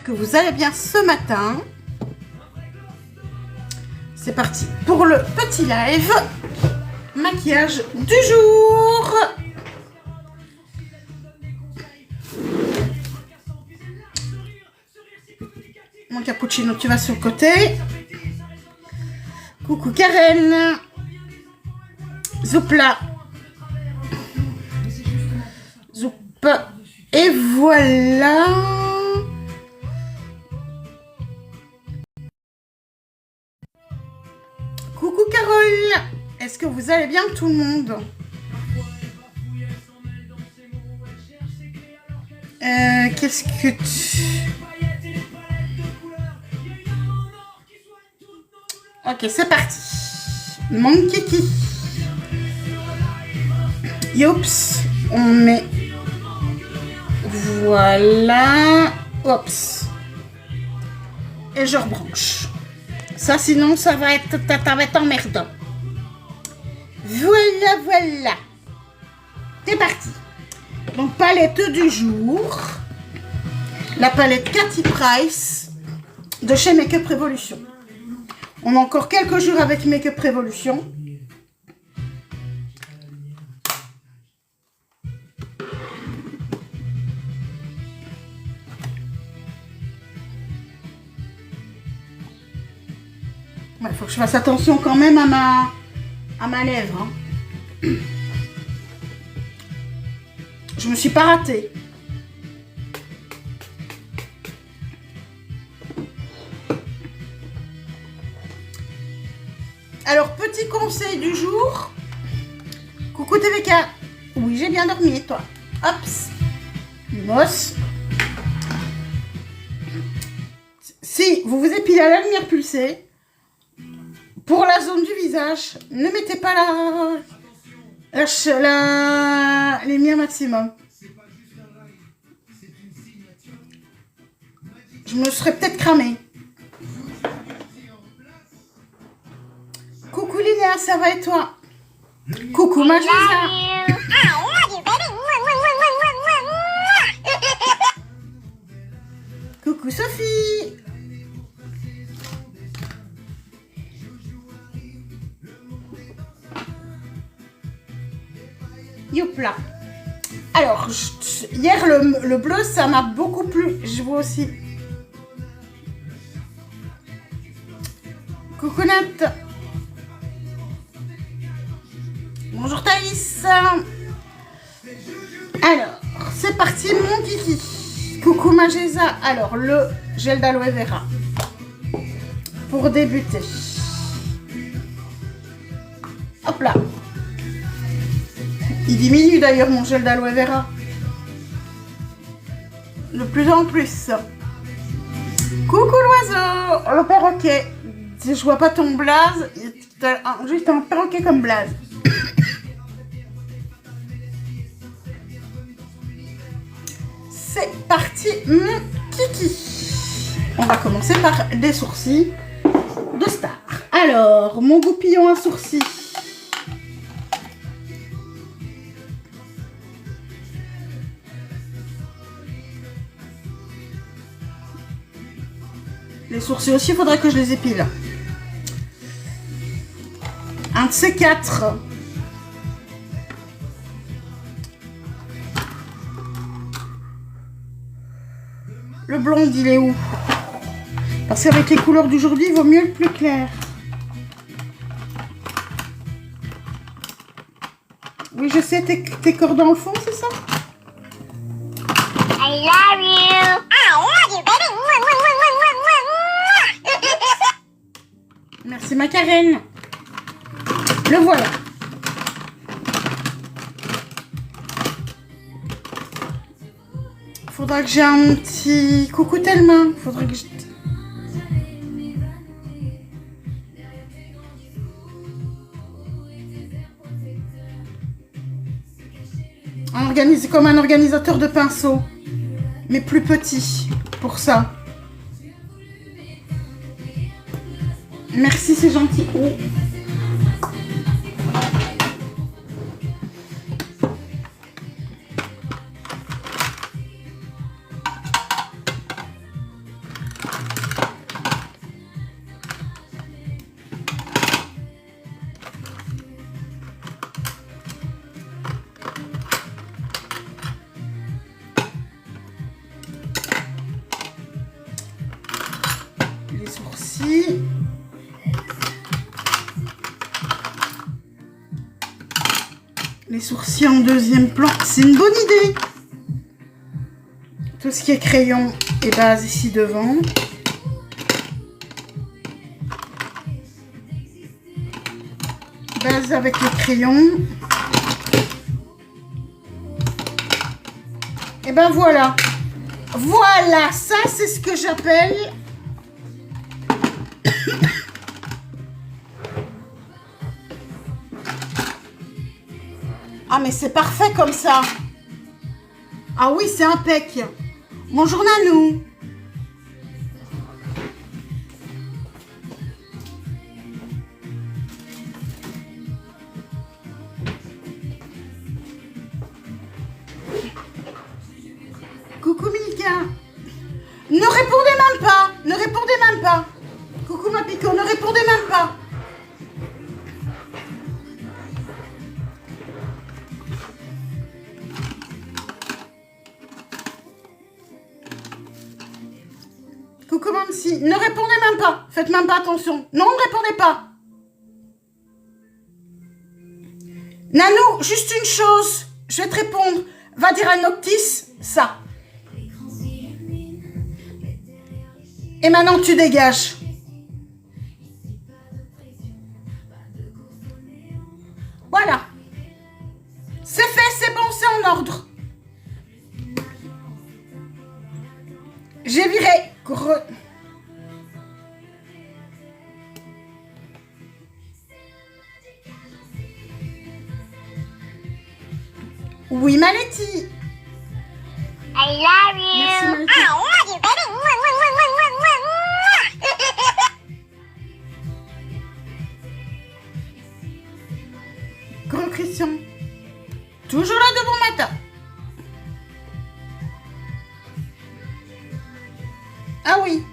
Que vous allez bien ce matin. C'est parti pour le petit live maquillage du jour. Mon cappuccino, tu vas sur le côté. Coucou Karen. Zoupla. Zoup. Et voilà. Coucou Carole, est-ce que vous allez bien tout le monde? Qu'est-ce que tu... Ok, c'est parti. Mon kiki. Youps, on met... Voilà. Oups. Et je rebranche. Ça, sinon, ça va être emmerdant. Voilà, voilà. C'est parti. Donc, palette du jour. La palette Cathy Price de chez Make Up Revolution. On a encore quelques jours avec Make Up Revolution. Il faut que je fasse attention quand même à ma lèvre. Hein. Je me suis pas ratée. Alors, petit conseil du jour. Coucou TVK. Oui, j'ai bien dormi et toi? Hops. Moss. Si vous vous épilez à la lumière pulsée, pour la zone du visage, ne mettez pas la lumière maximum. Je me serais peut-être cramée. Coucou Linéa, ça va et toi? Coucou ma Lisa. Coucou Sophie. Youpla. Alors, hier, le bleu, ça m'a beaucoup plu. Je vois aussi. Coucou Nat. Bonjour Thaïs. Alors, c'est parti mon kiki. Coucou Magésa. Alors, le gel d'aloe vera. Pour débuter. Hop là. Il diminue d'ailleurs mon gel d'aloe vera. De plus en plus. Coucou l'oiseau. Le perroquet. Si je vois pas ton blaze, juste un perroquet comme blaze. C'est parti mon kiki. On va commencer par des sourcils de star. Alors, mon goupillon à sourcils. Les sourcils aussi, il faudrait que je les épile. Un de ces quatre. Le blond, il est où? Parce qu'avec les couleurs d'aujourd'hui, il vaut mieux le plus clair. Oui, je sais, tes cordes dans le fond, c'est ça? I love you. I love you, baby. Merci ma Karen. Le voilà. Faudra que j'ai un petit... Coucou Thelma. Faudra que je... Comme un organisateur de pinceau. Mais plus petit. Pour ça. Merci, c'est gentil. Oh. les sourcils. Les sourcils en deuxième plan, c'est une bonne idée. Tout ce qui est crayon et base ici devant. Base avec le crayon. Et ben voilà. Voilà, ça c'est ce que j'appelle ah mais c'est parfait comme ça. Ah oui, c'est impec. Bonjour Nanou. Coucou Milka. Ne répondez même pas. Ne répondez même pas. Coucou ma pico, ne répondez même pas. Coucou Mamsi, ne répondez même pas. Faites même pas attention. Non, ne répondez pas. Nanou, juste une chose. Je vais te répondre. Va dire à Noctis ça. Et maintenant, tu dégages. Voilà. C'est fait, c'est bon, c'est en ordre. J'ai viré. Oui, Maletti. I love you. Merci, Maletti. I love you, baby. Mwah, mwah, mwah, mwah, mwah, mwah. Gros Christian. Toujours là de bon matin. Ah oui.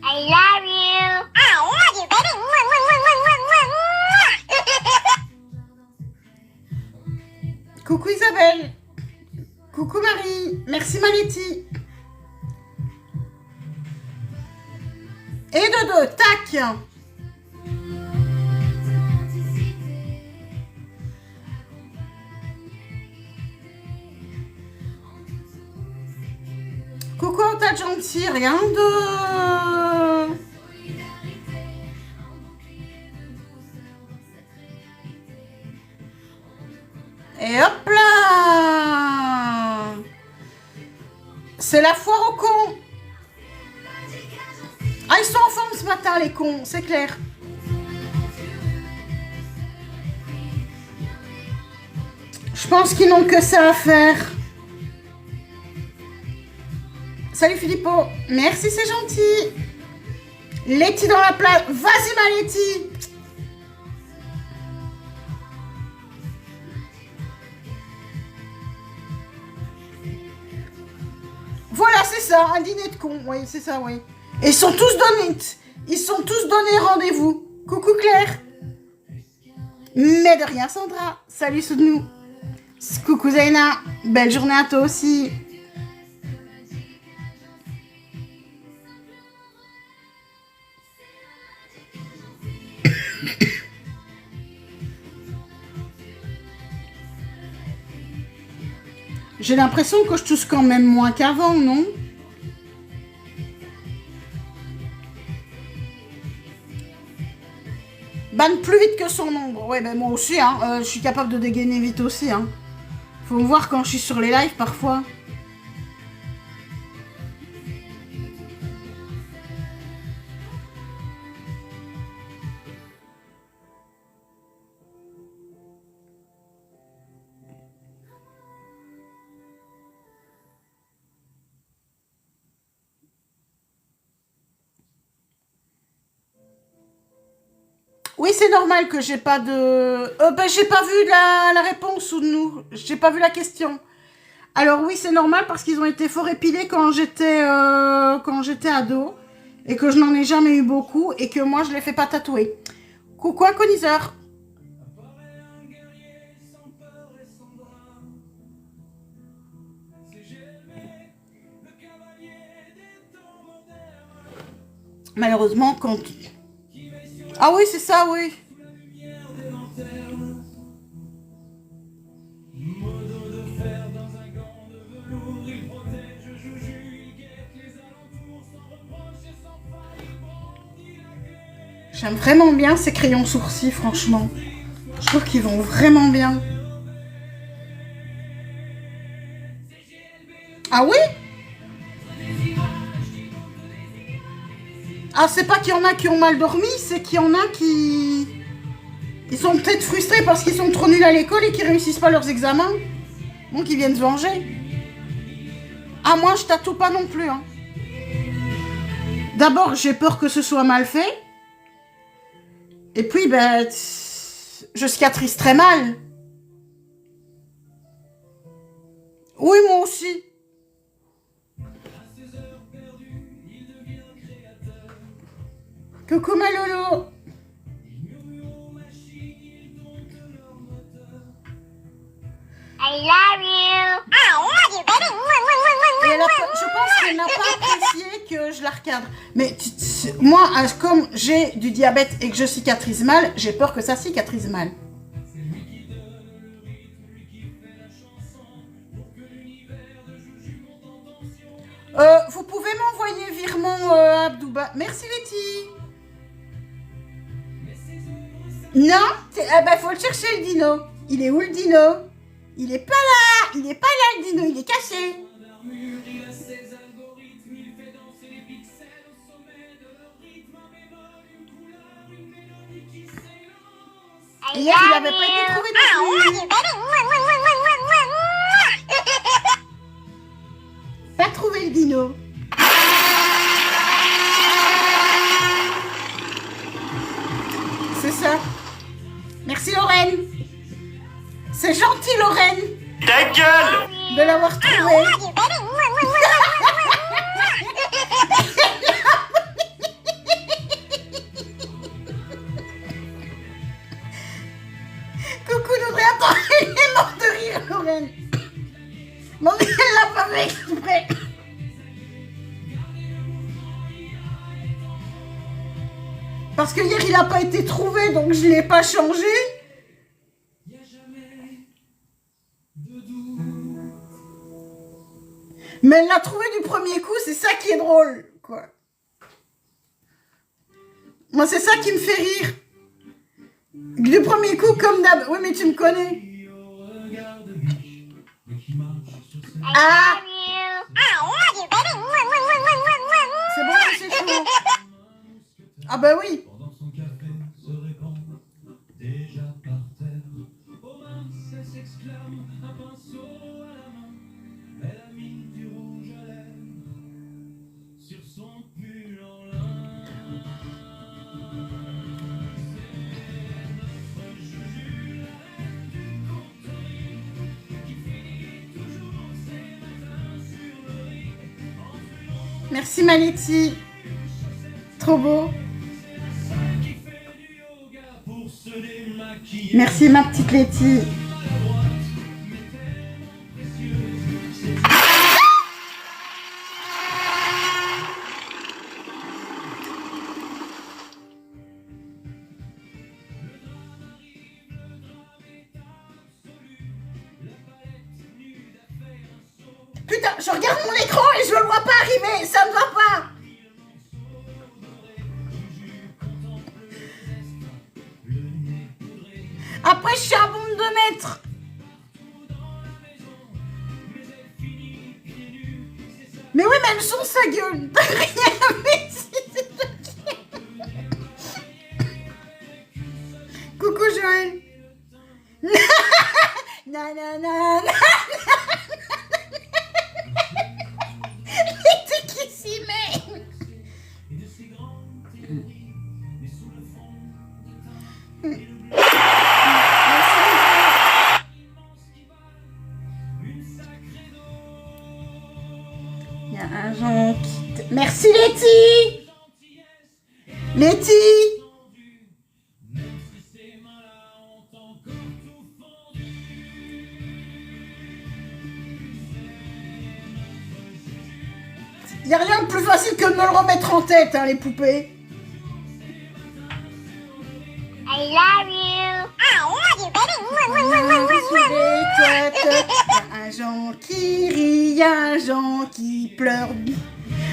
I love you. I love you, baby. Mwah, mwah, mwah, mwah, mwah, mwah. Coucou Isabelle. Coucou Marie. Merci Maletti. Et de deux, tac. Coucou, t'as gentil, rien de... Et hop là. C'est la foire aux cons. Ah, ils sont en forme ce matin, les cons, c'est clair. Je pense qu'ils n'ont que ça à faire. Salut Filippo. Merci, c'est gentil. Letty dans la place. Vas-y, ma Letty. Voilà, c'est ça, un dîner de cons. Oui, c'est ça, oui. Et ils sont tous donnés. Ils sont tous donnés rendez-vous. Coucou Claire. Mais de rien, Sandra. Salut, Soudnou. Coucou Zaina. Belle journée à toi aussi. J'ai l'impression que je tousse quand même moins qu'avant, non? Banne plus vite que son ombre. Ouais, ben moi aussi, hein. Je suis capable de dégainer vite aussi, hein. Faut me voir quand je suis sur les lives parfois. Oui, c'est normal que j'ai pas de... ben, j'ai pas vu la réponse ou de nous. J'ai pas vu la question. Alors oui, c'est normal parce qu'ils ont été fort épilés quand j'étais ado. Et que je n'en ai jamais eu beaucoup. Et que moi, je les fais pas tatouer. Coucou, inconiseur. Malheureusement, quand... Ah oui, c'est ça, oui. J'aime vraiment bien ces crayons sourcils, franchement. Je trouve qu'ils vont vraiment bien. Ah oui? Ah, c'est pas qu'il y en a qui ont mal dormi, c'est qu'il y en a qui... Ils sont peut-être frustrés parce qu'ils sont trop nuls à l'école et qu'ils réussissent pas leurs examens. Donc ils viennent se venger. Ah, moi je tatoue pas non plus. Hein. D'abord, j'ai peur que ce soit mal fait. Et puis, ben, je cicatrise très mal. Oui, moi aussi. Coucou ma Lolo. I love you. I love you, baby. Et je pense qu'elle n'a pas apprécié que je la recadre. Mais moi, comme j'ai du diabète et que je cicatrise mal, j'ai peur que ça cicatrise mal. Vous pouvez m'envoyer virement Abdouba. Merci Letty. Non, faut le chercher le dino. Il est où le dino? Il est pas là. Il est pas là le dino, il est caché. Hier, il n'avait pas été trouvé non plus. Pas trouvé le dino. C'est ça. Merci Lorraine. C'est gentil Lorraine. Ta gueule De l'avoir trouvé. Coucou Audrey, attends, elle est morte de rire Lorraine. Non mais elle l'a pas fait exprès. Parce que hier il n'a pas été trouvé donc je ne l'ai pas changé. Mais elle l'a trouvé du premier coup, c'est ça qui est drôle, quoi. Moi, c'est ça qui me fait rire. Du premier coup, comme d'hab. Oui, mais tu me connais. Ah! C'est bon, c'est chaud. Ah bah oui. Merci Maletti. Trop beau. Merci ma petite Letty. Putain, je regarde mon écran et je le vois pas arriver, ça ne va pas. Après, je suis à bombe de mètres. Mais oui, mais elles sont sa gueule. Rien, mais coucou Joël. Non, non, non, non. C'est qui s'y met? Il y a un gens qui... Merci Letty. Letty. Il n'y a rien de plus facile que de me le remettre en tête, hein, les poupées. I love you. I love you, baby. Y a un Jean qui rit, y a un Jean qui pleure.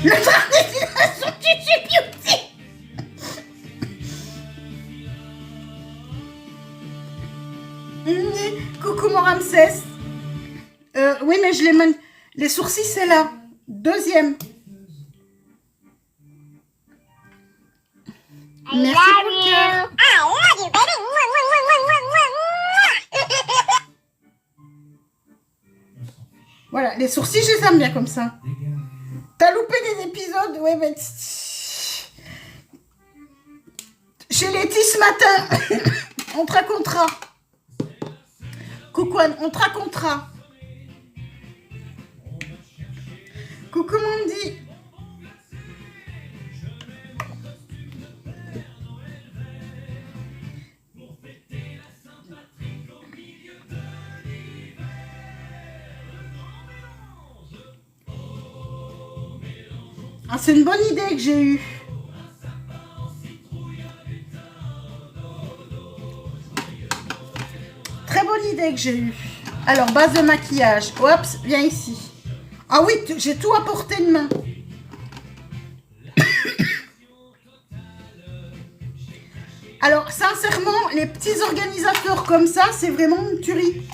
Le train destination Juju Beauty. Coucou mon Ramsès. Oui, mais je les mène. Les sourcils, c'est là. Deuxième. I Merci love pour le you. cœur. I love you, baby. Voilà, les sourcils, je les aime bien comme ça. T'as loupé des épisodes? Ouais, mais... Chez Letty ce matin, on te racontera. Coucou Anne, on te racontera. Coucou Mandy. Ah, c'est une bonne idée que j'ai eue. Très bonne idée que j'ai eue. Alors, base de maquillage. Oups, viens ici. Ah oui, j'ai tout à portée de main. Alors, sincèrement, les petits organisateurs comme ça, c'est vraiment une tuerie.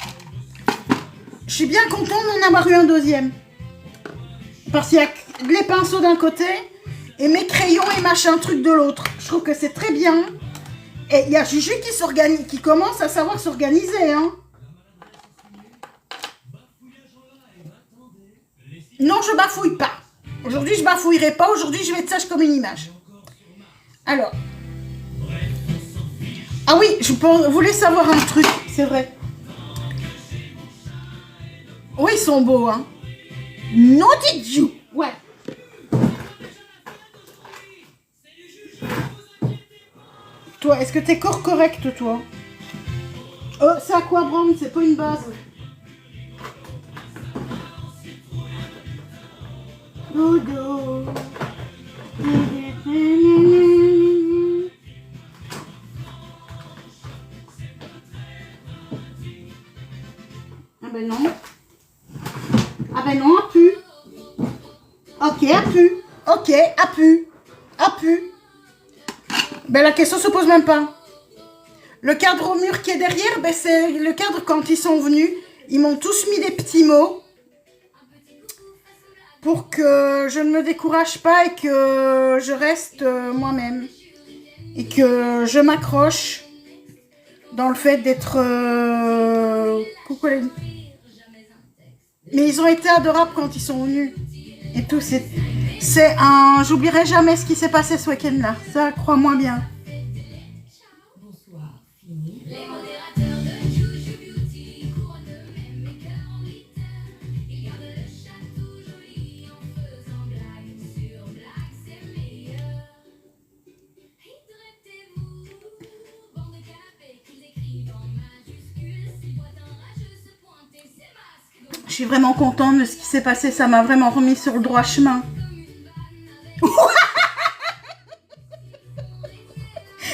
Je suis bien contente d'en avoir eu un deuxième. Parce qu'il y a les pinceaux d'un côté et mes crayons et machin truc de l'autre. Je trouve que c'est très bien. Et il y a Juju qui commence à savoir s'organiser. Hein. Non, je bafouille pas. Aujourd'hui, je bafouillerai pas. Aujourd'hui, je vais être sage comme une image. Alors. Ah oui, je voulais savoir un truc. C'est vrai. Oui, ils sont beaux, hein. Non, did you? Ouais. Toi, est-ce que t'es corps correct, toi? C'est Aqua Brown, c'est pas une base. Dodo. Ah ben non. Ah ben non, a pu. Ok, a pu. Ok, a pu. A pu. Ben la question se pose même pas. Le cadre au mur qui est derrière, ben c'est le cadre quand ils sont venus. Ils m'ont tous mis des petits mots. Pour que je ne me décourage pas et que je reste moi-même. Et que je m'accroche dans le fait d'être... Coucou les... Mais ils ont été adorables quand ils sont venus. Et tout, c'est un... J'oublierai jamais ce qui s'est passé ce week-end-là. Ça, crois-moi bien. Bonsoir, fini. Les modérateurs de Juju Beauty couronnent eux-mêmes mes cœurs en mitaine. Ils gardent le château joli en faisant blague sur blague, c'est meilleur. Hydratez-vous, bande de canapés qu'ils écrivent en majuscules. Si boîte un rageux se pointer ses masques. Je suis vraiment contente de ce qui s'est passé. Ça m'a vraiment remis sur le droit chemin.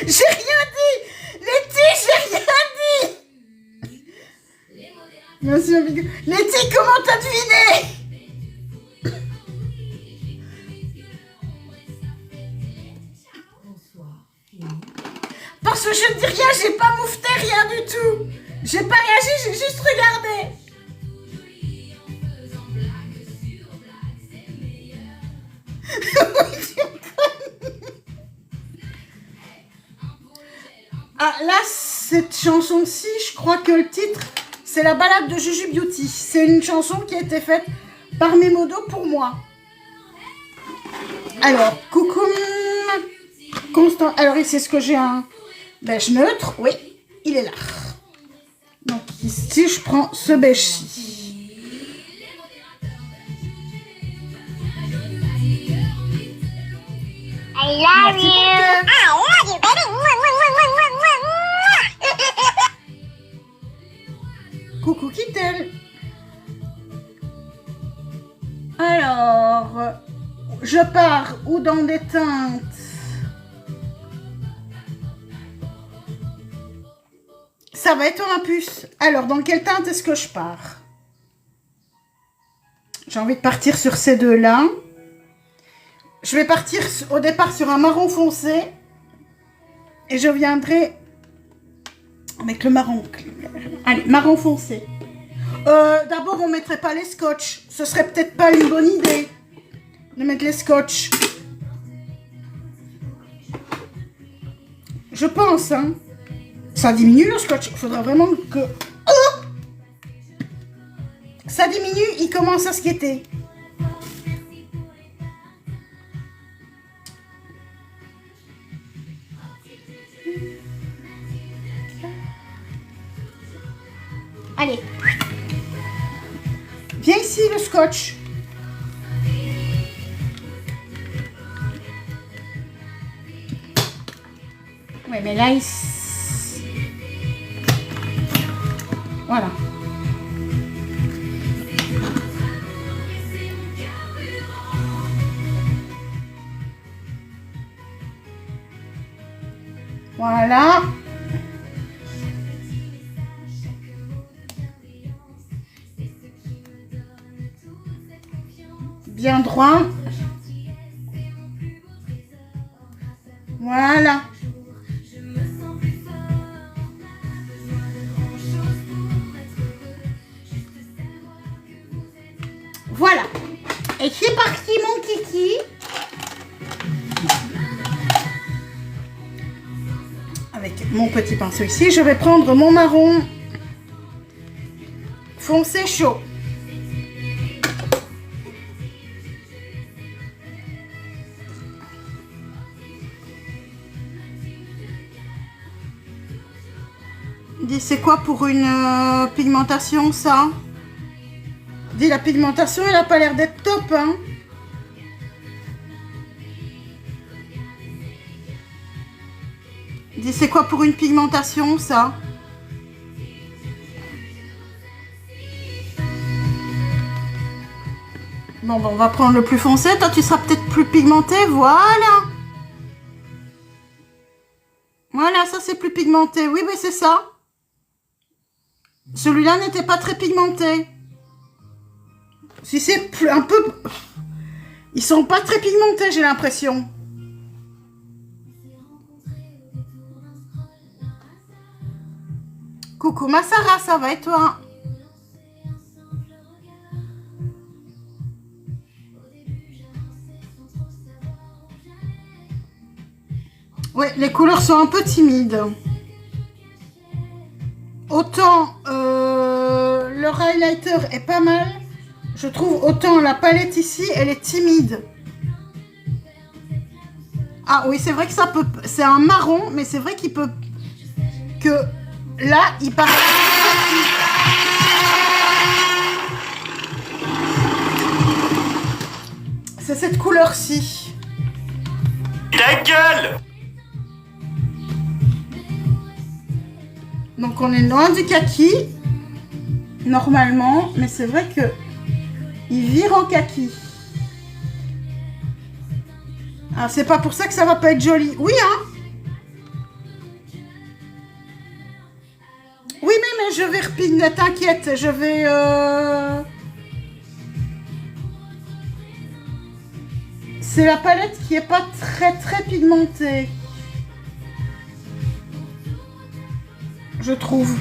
J'ai rien dit. Letty, j'ai rien dit. Merci, ma big... Letty, comment t'as deviné? Bonsoir, fini. Parce que je ne dis rien, j'ai pas moufté, rien du tout. J'ai pas réagi, j'ai juste regardé. Ah, là, cette chanson-ci, je crois que le titre, c'est la balade de Juju Beauty. C'est une chanson qui a été faite par Memodo pour moi. Alors, coucou Constant. Alors, ici, est-ce que j'ai un beige neutre? Oui, il est là. Donc, ici, je prends ce beige-ci. I love you. I love you, baby. Coucou Kittel. Alors, je pars ou dans des teintes ça va être un puce. Alors, dans quelle teinte est-ce que je pars? J'ai envie de partir sur ces deux-là. Je vais partir au départ sur un marron foncé. Et je viendrai avec le marron clair. Allez, marron foncé. D'abord, on ne mettrait pas les scotch. Ce serait peut-être pas une bonne idée de mettre les scotch. Je pense, hein. Ça diminue le scotch. Il faudra vraiment que... Oh, ça diminue, il commence à se quitter. Allez. Viens ici le scotch. Ouais, mais là, voilà. Voilà. Bien droit. Voilà. Voilà. Et c'est parti mon kiki. Avec mon petit pinceau ici, je vais prendre mon marron foncé chaud. Dis, c'est quoi pour une pigmentation ça? Dis, la pigmentation, elle n'a pas l'air d'être top, hein? Dis, c'est quoi pour une pigmentation ça? Bon, on va prendre le plus foncé. Toi, tu seras peut-être plus pigmenté. Voilà. Voilà, ça c'est plus pigmenté. Oui, mais c'est ça. Celui-là n'était pas très pigmenté. Si c'est plus un peu... Ils sont pas très pigmentés, j'ai l'impression. Coucou ma Sarah, ça va et toi? Ouais, les couleurs sont un peu timides. Autant le highlighter est pas mal, je trouve, autant la palette ici, elle est timide. Ah oui, c'est vrai que ça peut... C'est un marron, mais c'est vrai qu'il peut... Que là, il part... C'est cette couleur-ci. Ta gueule! Donc on est loin du kaki, normalement, mais c'est vrai que il vire en kaki. Ah, c'est pas pour ça que ça va pas être joli. Oui, hein? Oui, mais je vais repigner, t'inquiète, je vais... C'est la palette qui est pas très pigmentée. Je trouve.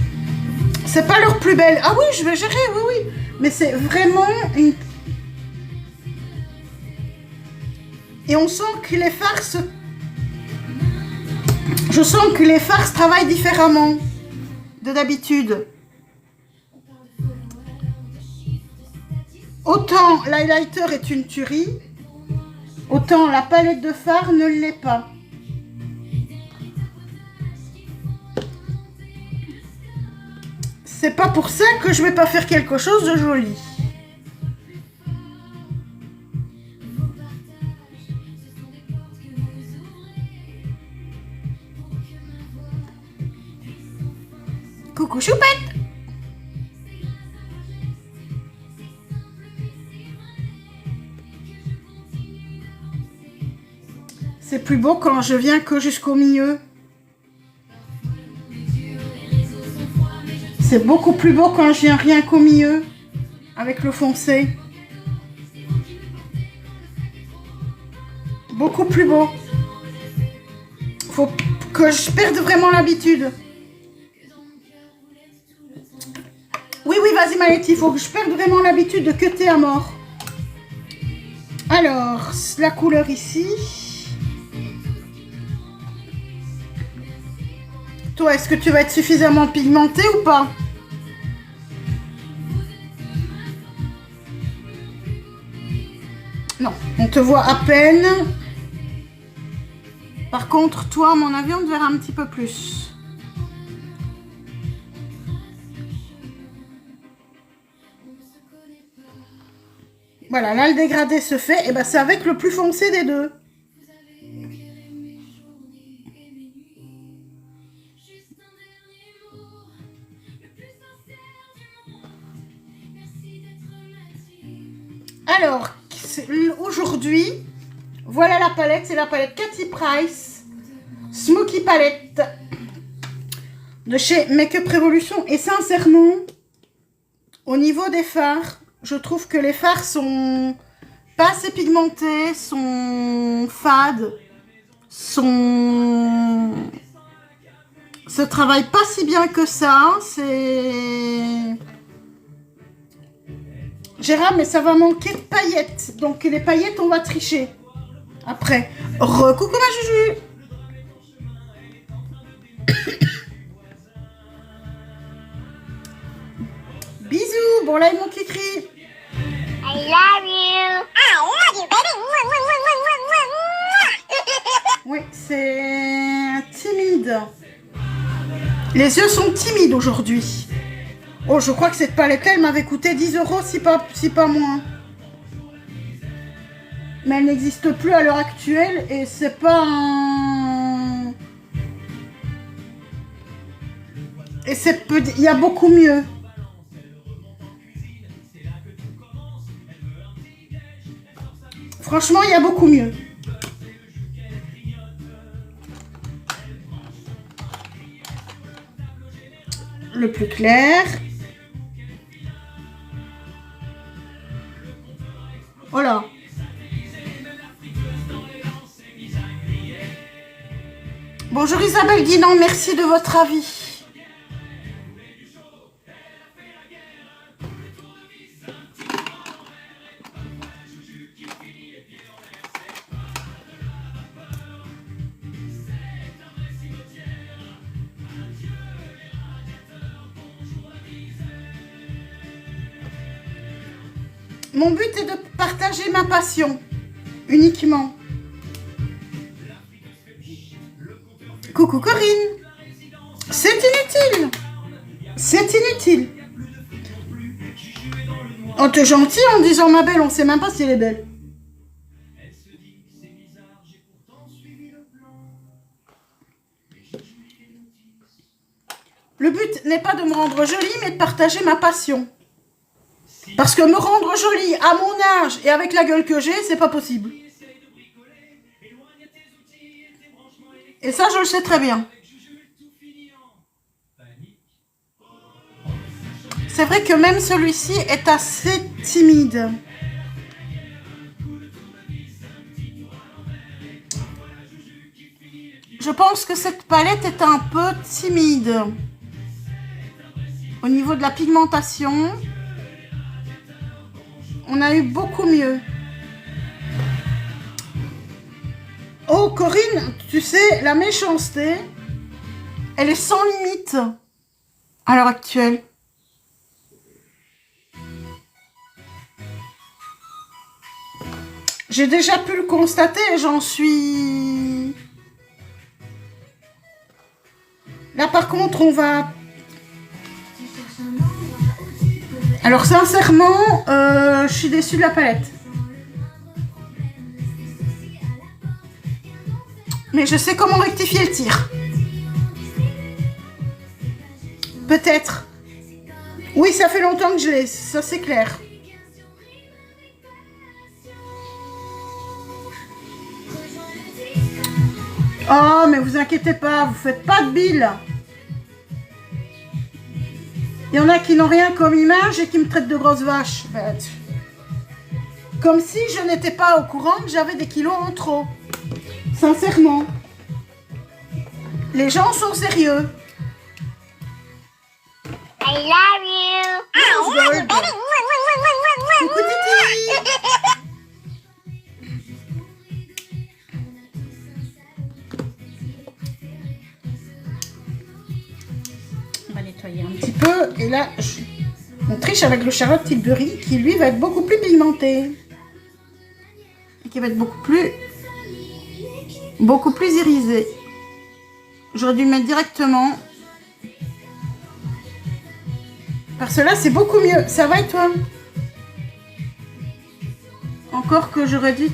C'est pas leur plus belle. Ah oui, je vais gérer, oui. Mais c'est vraiment une... Et on sent que les farces... Je sens que les farces travaillent différemment de d'habitude. Autant l'highlighter est une tuerie, autant la palette de fard ne l'est pas. C'est pas pour ça que je vais pas faire quelque chose de joli. Coucou choupette. C'est plus beau quand je viens que jusqu'au milieu. C'est beaucoup plus beau quand je viens rien qu'au milieu. Avec le foncé. Beaucoup plus beau. Faut que je perde vraiment l'habitude. Oui, vas-y Maletti, il faut que je perde vraiment l'habitude de cutter à mort. Alors, la couleur ici. Toi, est-ce que tu vas être suffisamment pigmenté ou pas? Non, on te voit à peine. Par contre, toi, à mon avis, on te verra un petit peu plus. Voilà, là, le dégradé se fait. Et ben, c'est avec le plus foncé des deux. Alors, aujourd'hui, voilà la palette. C'est la palette Katy Price Smoky Palette de chez Make-up Revolution. Et sincèrement, au niveau des fards, je trouve que les fards sont pas assez pigmentés, sont fades, se travaillent pas si bien que ça. C'est... Gérard, mais ça va manquer de paillettes. Donc les paillettes, on va tricher. Après. Recoucou ma Juju. Bisous. Bon là, il manque écrit. I love you. I love you, baby. Oui, c'est timide. Les yeux sont timides aujourd'hui. Oh, je crois que cette palette-là, elle m'avait coûté 10 €, si pas moins. Mais elle n'existe plus à l'heure actuelle et c'est pas un... Et c'est peu... Il y a beaucoup mieux. Franchement, il y a beaucoup mieux. Le plus clair. Voilà. Bonjour Isabelle Guinan, merci de votre avis. Mon but est de partager ma passion, uniquement. Coucou Corinne. C'est inutile. C'est inutile. Oh, t'es gentil en disant ma belle, on sait même pas si elle est belle. Le but n'est pas de me rendre jolie, mais de partager ma passion. Parce que me rendre jolie à mon âge et avec la gueule que j'ai, c'est pas possible. Et ça, je le sais très bien. C'est vrai que même celui-ci est assez timide. Je pense que cette palette est un peu timide. Au niveau de la pigmentation, on a eu beaucoup mieux. Oh Corinne, tu sais, la méchanceté, elle est sans limite à l'heure actuelle. J'ai déjà pu le constater et j'en suis... Là par contre, on va... Alors sincèrement, je suis déçue de la palette. Mais je sais comment rectifier le tir. Peut-être. Oui, ça fait longtemps que je l'ai, ça c'est clair. Oh, mais vous inquiétez pas, vous faites pas de bile. Il y en a qui n'ont rien comme image et qui me traitent de grosse vache. Comme si je n'étais pas au courant que j'avais des kilos en trop. Sincèrement. Les gens sont sérieux. I love you. I love you, baby. Coucou Titi. On va nettoyer un petit peu. Et là, on triche avec le Charlotte Tilbury qui lui va être beaucoup plus pigmenté. Et qui va être beaucoup plus irisé. J'aurais dû le mettre directement. Parce que là, c'est beaucoup mieux. Ça va et toi? Encore que j'aurais dû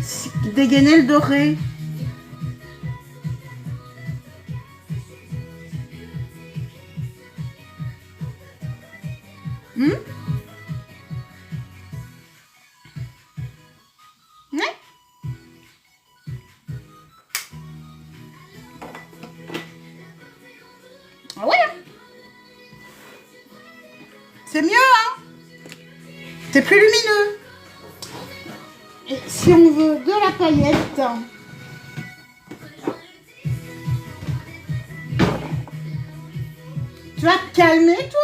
dégainer le doré. Ouais. Ah ouais. C'est mieux, hein? C'est plus lumineux. Et si on veut de la paillette, tu vas te calmer, toi?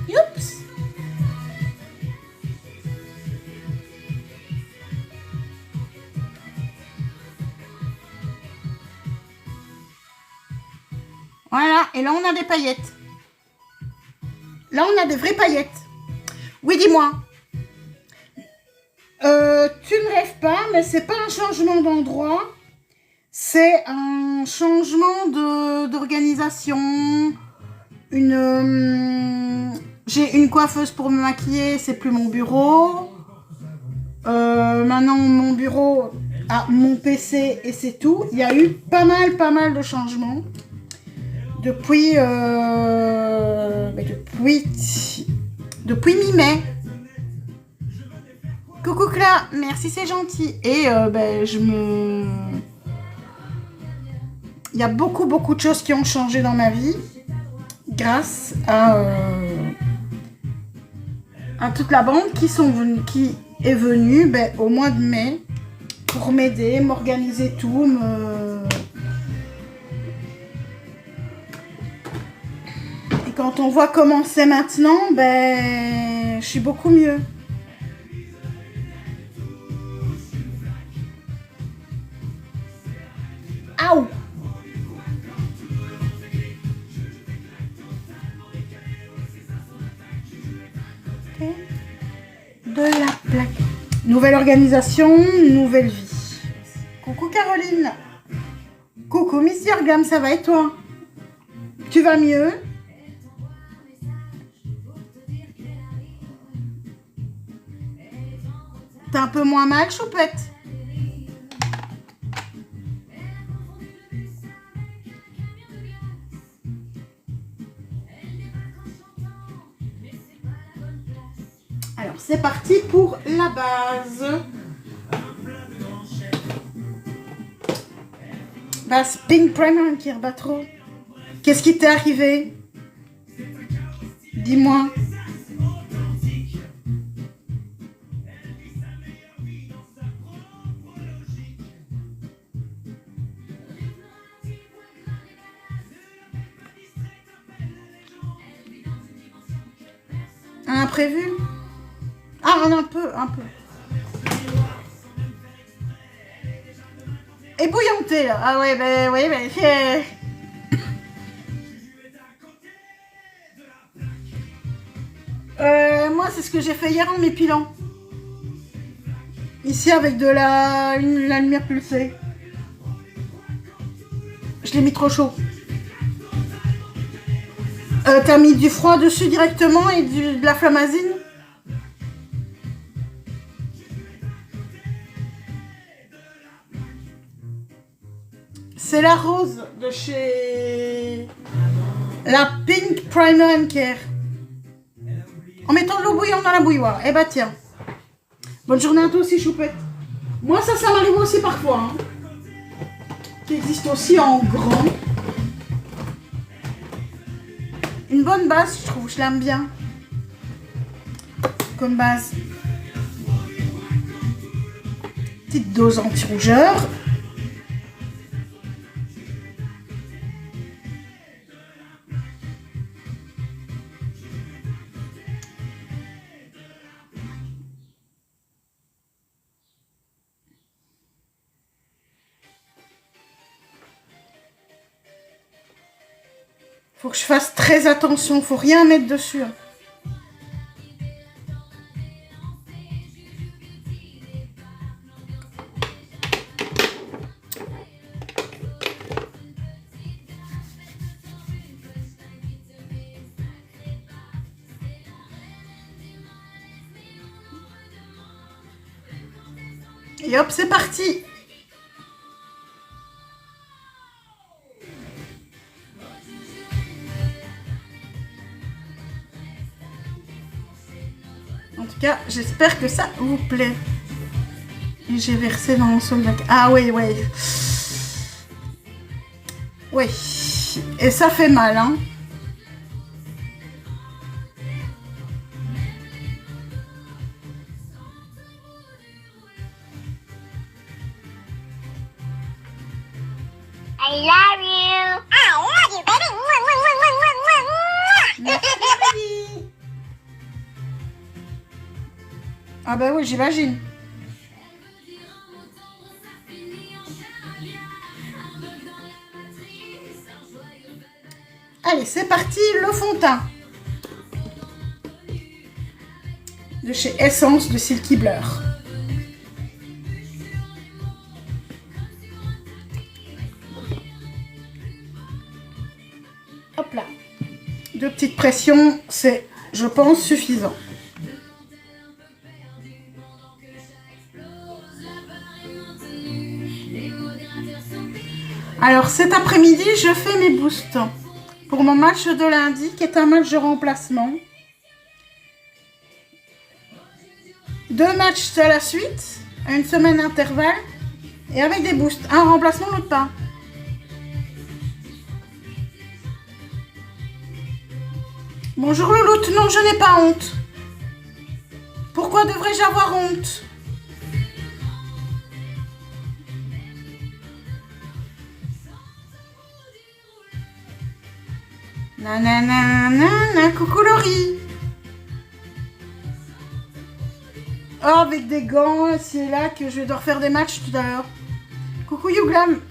Oups. Voilà, et là on a des paillettes. Là on a des vraies paillettes. Oui, dis-moi. Tu ne rêves pas, mais c'est pas un changement d'endroit. C'est un changement d'organisation. J'ai une coiffeuse pour me maquiller, c'est plus mon bureau. Maintenant mon bureau a mon PC et c'est tout. Il y a eu pas mal de changements. Depuis mi-mai. Coucou Cla, merci, c'est gentil. Et il y a beaucoup de choses qui ont changé dans ma vie grâce à toute la bande qui est venue au mois de mai pour m'aider, m'organiser tout, Et quand on voit comment c'est maintenant, je suis beaucoup mieux. Aouh! De la plaque. Nouvelle organisation, nouvelle vie. Coucou Caroline. Coucou Miss Yorgam, ça va et toi? Tu vas mieux? T'as un peu moins mal, choupette? Alors, c'est parti pour la base. Base Pink Primer qui rebat trop. Qu'est-ce qui t'est arrivé? Dis-moi. Un imprévu? Ah, un peu. Ébouillanté, là. Ah ouais, moi, c'est ce que j'ai fait hier en m'épilant. Ici, avec de la lumière pulsée. Je l'ai mis trop chaud. T'as mis du froid dessus directement et de la flamazine? C'est la rose de chez la Pink Primer & Care. En mettant de l'eau bouillante dans la bouilloire. Eh bah tiens. Bonne journée à toi aussi, choupette. Moi, ça m'arrive aussi parfois. Hein. Qui existe aussi en grand. Une bonne base, je trouve. Je l'aime bien. Comme base. Petite dose anti-rougeur. Faut que je fasse très attention, faut rien mettre dessus. Hein. Et hop, c'est parti. En tout cas, j'espère que ça vous plaît. Et j'ai versé dans le sol. Ah oui, oui. Oui. Et ça fait mal, hein. I love you. I love you, baby. Merci. Ah bah oui, j'imagine. Allez, c'est parti, le fond de teint. De chez Essence de Silky Blur. Hop là. Deux petites pressions, c'est, je pense, suffisant. Alors cet après-midi, je fais mes boosts pour mon match de lundi, qui est un match de remplacement. 2 matchs à la suite, à une semaine d'intervalle, et avec des boosts. Un remplacement, l'autre pas. Bonjour Louloute, non, je n'ai pas honte. Pourquoi devrais-je avoir honte ? Nanana, coucou Laurie. Oh, avec des gants, c'est là que je vais devoir faire des matchs tout à l'heure. Coucou Youglam.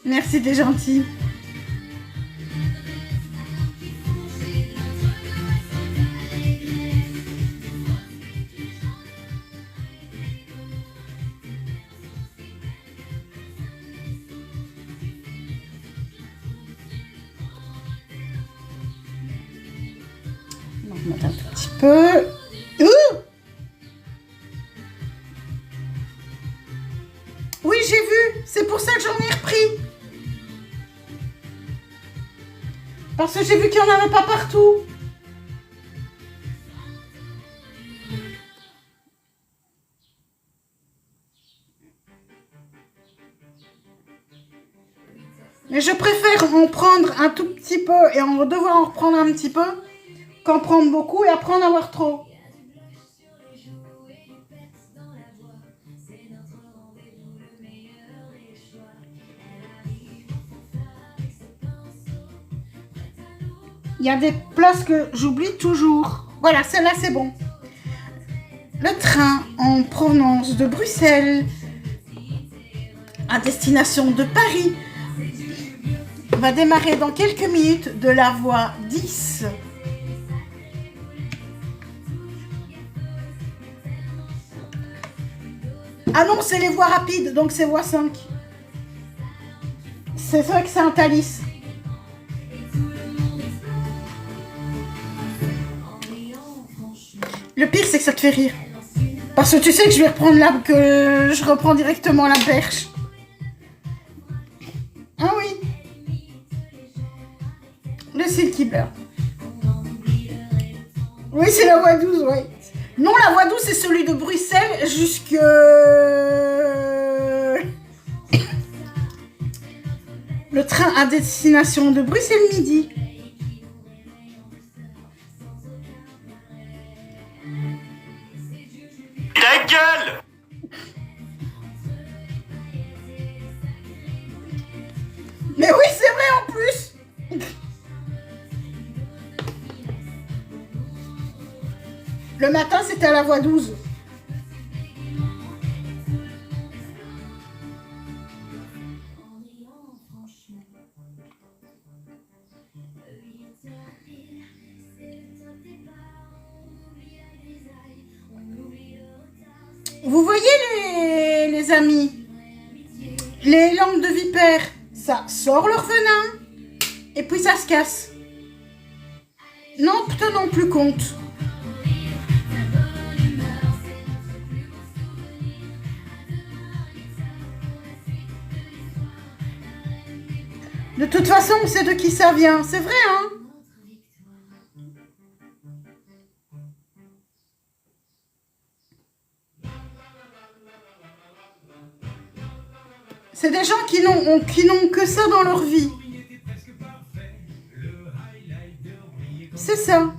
Merci, t'es gentil. On va mettre un tout petit peu. Oui, j'ai vu. C'est pour ça que j'en ai repris. Parce que j'ai vu qu'il n'y en avait pas partout. Mais je préfère en prendre un tout petit peu et en devoir en reprendre un petit peu qu'en prendre beaucoup et après en avoir trop. Il y a des places que j'oublie toujours. Voilà, celle-là, c'est bon. Le train en provenance de Bruxelles à destination de Paris va démarrer dans quelques minutes de la voie 10. Ah non, c'est les voies rapides, donc c'est voie 5. C'est vrai que c'est un Thalys. Le pire, c'est que ça te fait rire. Parce que tu sais que je vais reprendre que je reprends directement la perche. Ah oui. Le Silky Blur. Oui, c'est la voie 12, oui. Non, la voie 12, c'est celui de Bruxelles jusque... Le train à destination de Bruxelles midi. Ta gueule! Mais oui, c'est vrai en plus. Le matin, c'était à la voie 12. Vous voyez les amis, les langues de vipère, ça sort leur venin et puis ça se casse. Non, tenons plus compte. De toute façon, on sait de qui ça vient, c'est vrai, hein? C'est des gens qui n'ont que ça dans leur vie. C'est ça.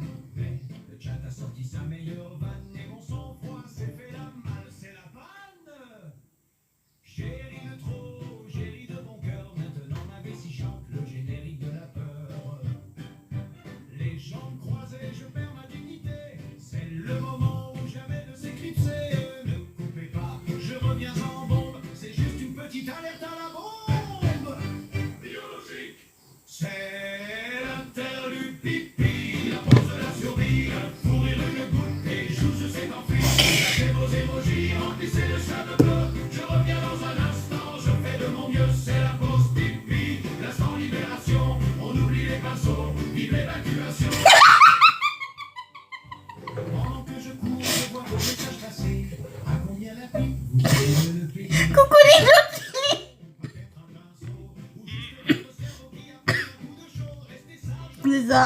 Coucou les gentils. C'est ça.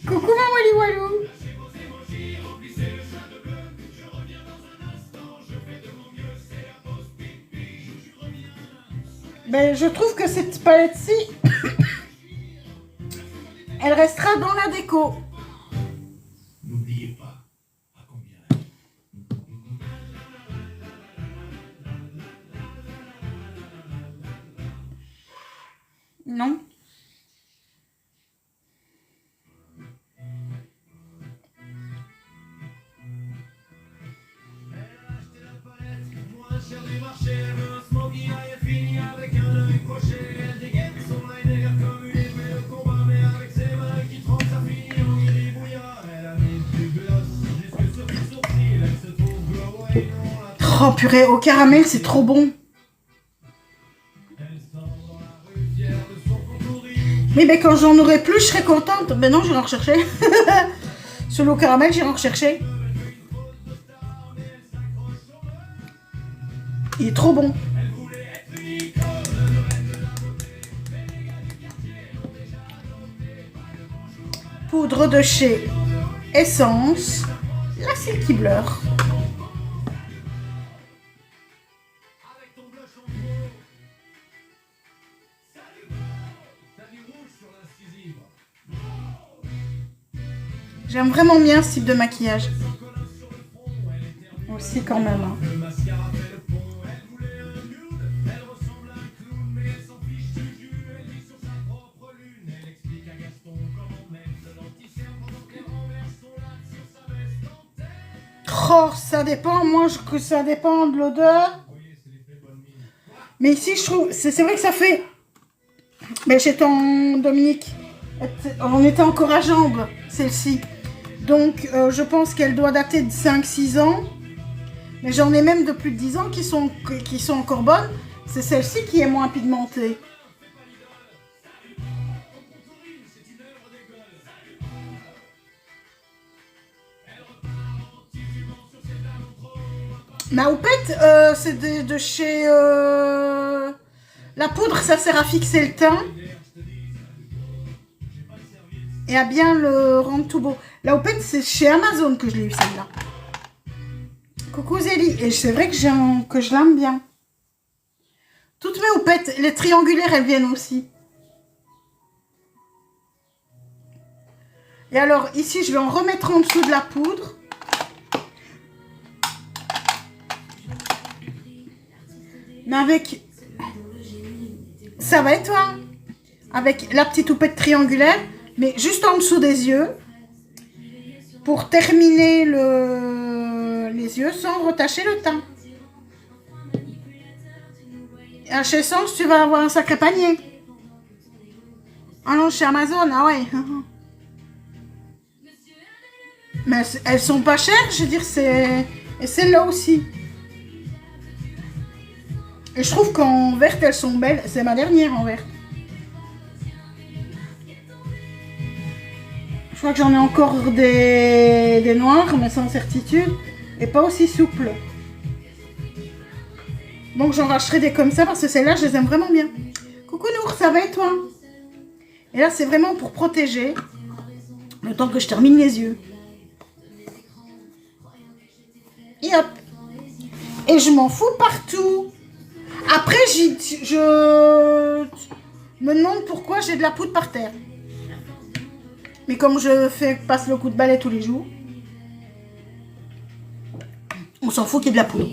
Coucou mon Wally Walou. Ben, je trouve que cette palette-ci, elle restera dans la déco. N'oubliez pas, à combien? Non. Oh purée, au caramel, c'est trop bon. Oui, mais quand j'en aurai plus, je serai contente. Ben non, j'irai en rechercher. Celui au caramel, j'irai en rechercher. Il est trop bon. Poudre de chez Essence. La Silky Blur. J'aime vraiment bien ce type de maquillage. Aussi quand même. Hein. Oh, ça dépend. Moi, que ça dépend de l'odeur. Mais ici, je trouve... C'est vrai que ça fait... Mais chez ton Dominique... On était encore à jambes, celle-ci. Donc, je pense qu'elle doit dater de 5-6 ans. Mais j'en ai même de plus de 10 ans qui sont encore bonnes. C'est celle-ci qui est moins pigmentée. Ma houppette, c'est de chez... La poudre, ça sert à fixer le teint. Et à bien le rendre tout beau. La houppette, c'est chez Amazon que je l'ai eu, celle-là. Coucou Zélie. Et c'est vrai que je l'aime bien. Toutes mes houpettes, les triangulaires, elles viennent aussi. Et alors, ici, je vais en remettre en dessous de la poudre. Mais avec... Ça va et toi? Avec la petite houppette triangulaire, mais juste en dessous des yeux. Pour terminer les yeux sans retacher le teint. À chez Sens, tu vas avoir un sacré panier. Ah non, chez Amazon, ah ouais. Mais elles sont pas chères, je veux dire, c'est... Et celle-là aussi. Et je trouve qu'en verte, elles sont belles. C'est ma dernière en verte. Je crois que j'en ai encore des noirs, mais sans certitude. Et pas aussi souples. Donc j'en racheterai des comme ça parce que celles-là, je les aime vraiment bien. Coucou Nour, ça va et toi? Et là, c'est vraiment pour protéger. Le temps que je termine les yeux. Et hop. Et je m'en fous partout. Après, je me demande pourquoi j'ai de la poudre par terre. Mais comme je passe le coup de balai tous les jours, on s'en fout qu'il y ait de la poudre.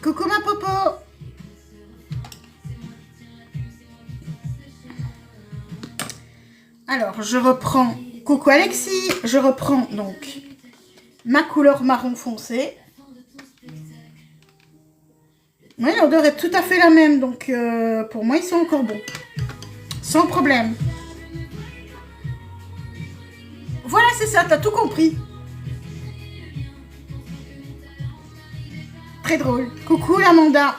Coucou ma popo. Alors, je reprends... Coucou Alexis. Je reprends donc ma couleur marron foncé. Oui, l'odeur est tout à fait la même. Donc, pour moi, ils sont encore bons. Sans problème. Voilà, c'est ça. T'as tout compris. Très drôle. Coucou Amanda.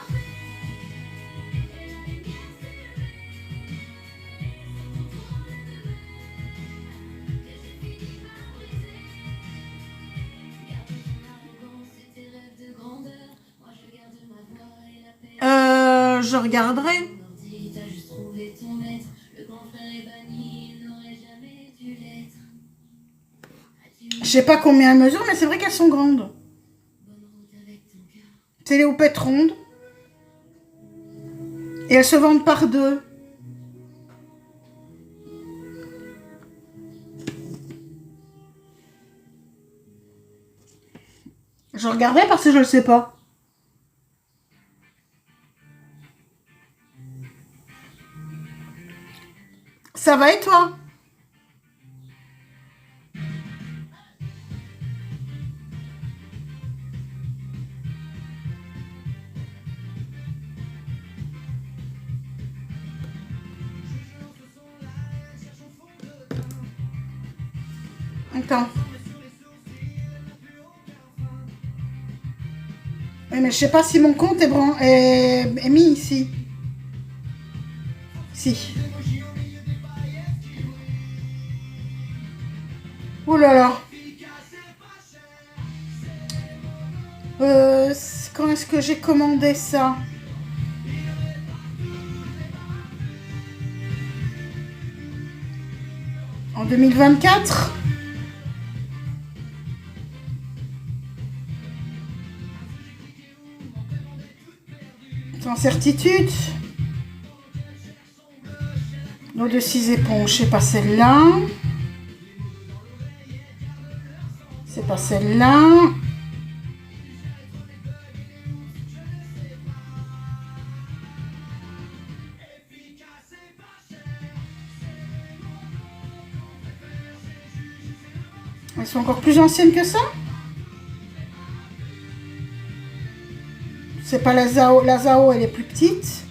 Je regarderai. Je sais pas combien elles mesurent, mais c'est vrai qu'elles sont grandes. C'est les houpettes rondes. Et elles se vendent par deux. Je regardais parce que je le sais pas. Ça va et toi? Attends. Oui, mais je sais pas si mon compte est mis ici. Si. Oh là là. Quand est-ce que j'ai commandé ça? En 2024? Sans certitude. L'eau de 6 éponges, c'est pas celle-là. C'est pas celle-là. Elles sont encore plus anciennes que ça? C'est pas la Zao. La Zao, elle est plus petite.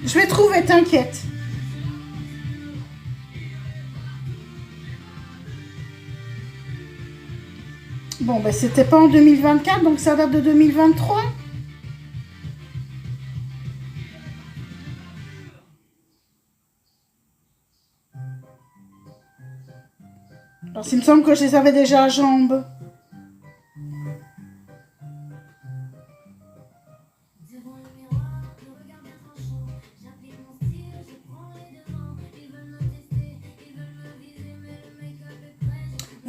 Je vais trouver, t'inquiète. Bon, ben c'était pas en 2024, donc ça date de 2023. Alors, il me semble que je les avais déjà à jambes.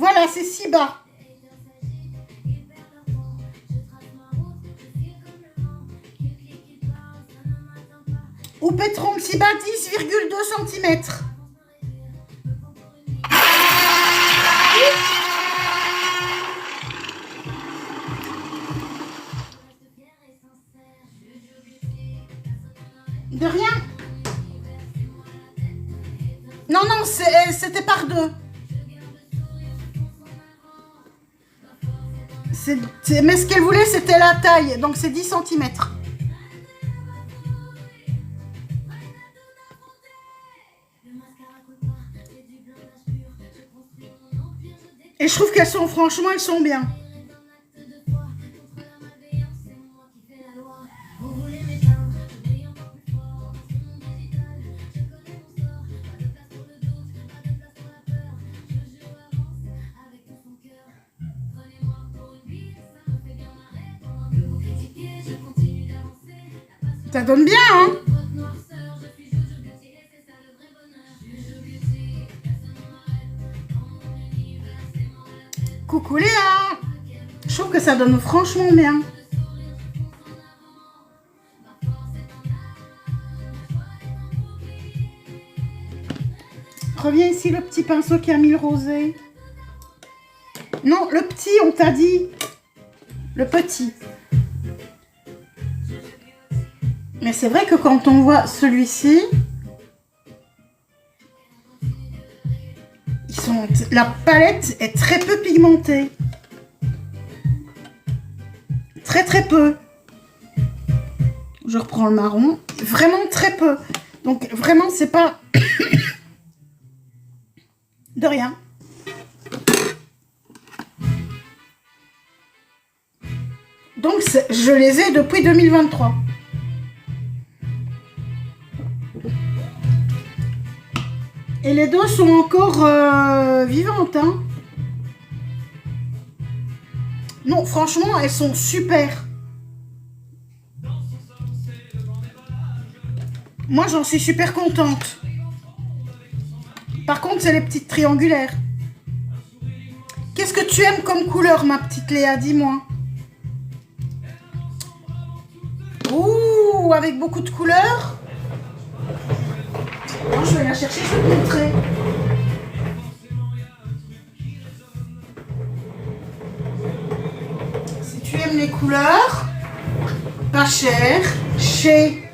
Voilà, c'est si bas. Ou pétron si bas, 10,2 cm. De rien. Non, non, c'était par deux. Mais ce qu'elle voulait, c'était la taille. Donc, c'est 10 cm. Et je trouve qu'elles sont, franchement, elles sont bien. Ça donne bien, hein? Coucou Léa! Je trouve que ça donne franchement bien. Reviens ici, le petit pinceau qui a mis le rosé. Non, le petit, on t'a dit. Le petit. Mais c'est vrai que quand on voit celui-ci, la palette est très peu pigmentée. Très très peu. Je reprends le marron. Vraiment très peu. Donc vraiment, c'est pas... de rien. Donc je les ai depuis 2023. Et les deux sont encore vivantes. Hein. Non, franchement, elles sont super. Moi, j'en suis super contente. Par contre, c'est les petites triangulaires. Qu'est-ce que tu aimes comme couleur, ma petite Léa? Dis-moi. Ouh, avec beaucoup de couleurs. Non, je vais la chercher, je vais te montrer. Si tu aimes les couleurs, pas cher, chez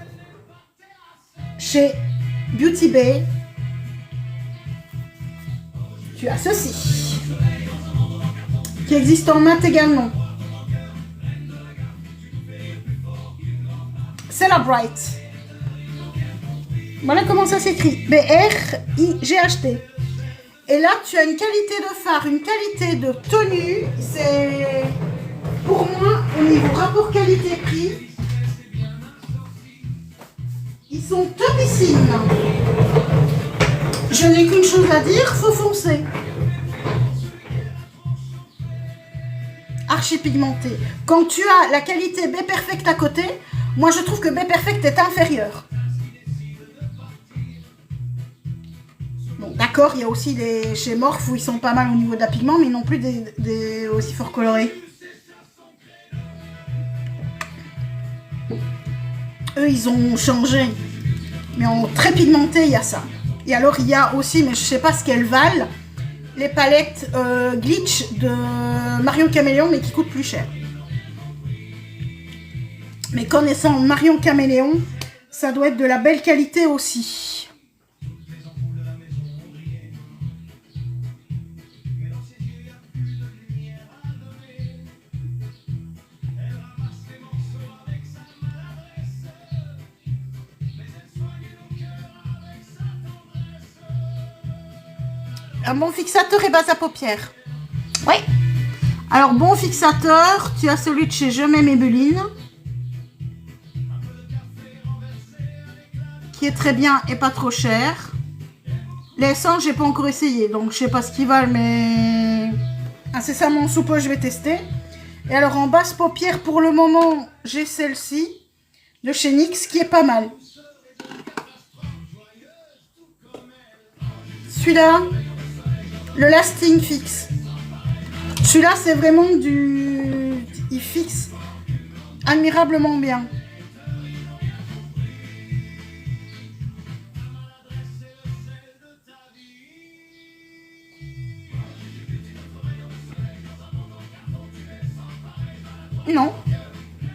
Beauty Bay, tu as ceci, qui existe en mat également. C'est la Bright. Voilà comment ça s'écrit. B-R-I-G-H-T. Et là, tu as une qualité de fard, une qualité de tenue. C'est, pour moi, au niveau rapport qualité-prix, ils sont topissimes. Je n'ai qu'une chose à dire, faut foncer. Archi pigmenté. Quand tu as la qualité B Perfect à côté, moi je trouve que B Perfect est inférieur. D'accord, il y a aussi des chez Morphe où ils sont pas mal au niveau de la pigment, mais non plus des aussi fort colorés. Eux, ils ont changé. Mais en très pigmenté, il y a ça. Et alors, il y a aussi, mais je sais pas ce qu'elles valent, les palettes Glitch de Marion Caméléon, mais qui coûtent plus cher. Mais connaissant Marion Caméléon, ça doit être de la belle qualité aussi. Un bon fixateur et base à paupières. Oui. Alors, bon fixateur, tu as celui de chez Je mets Maybelline, qui est très bien et pas trop cher. L'essence, j'ai pas encore essayé, donc je sais pas ce qu'ils valent, mais incessamment sous peu, je vais tester. Et alors, en basse paupière, pour le moment, j'ai celle-ci, de chez NYX, qui est pas mal. Celui-là, le Lasting Fix. Celui-là, c'est vraiment du... Il fixe admirablement bien. Non.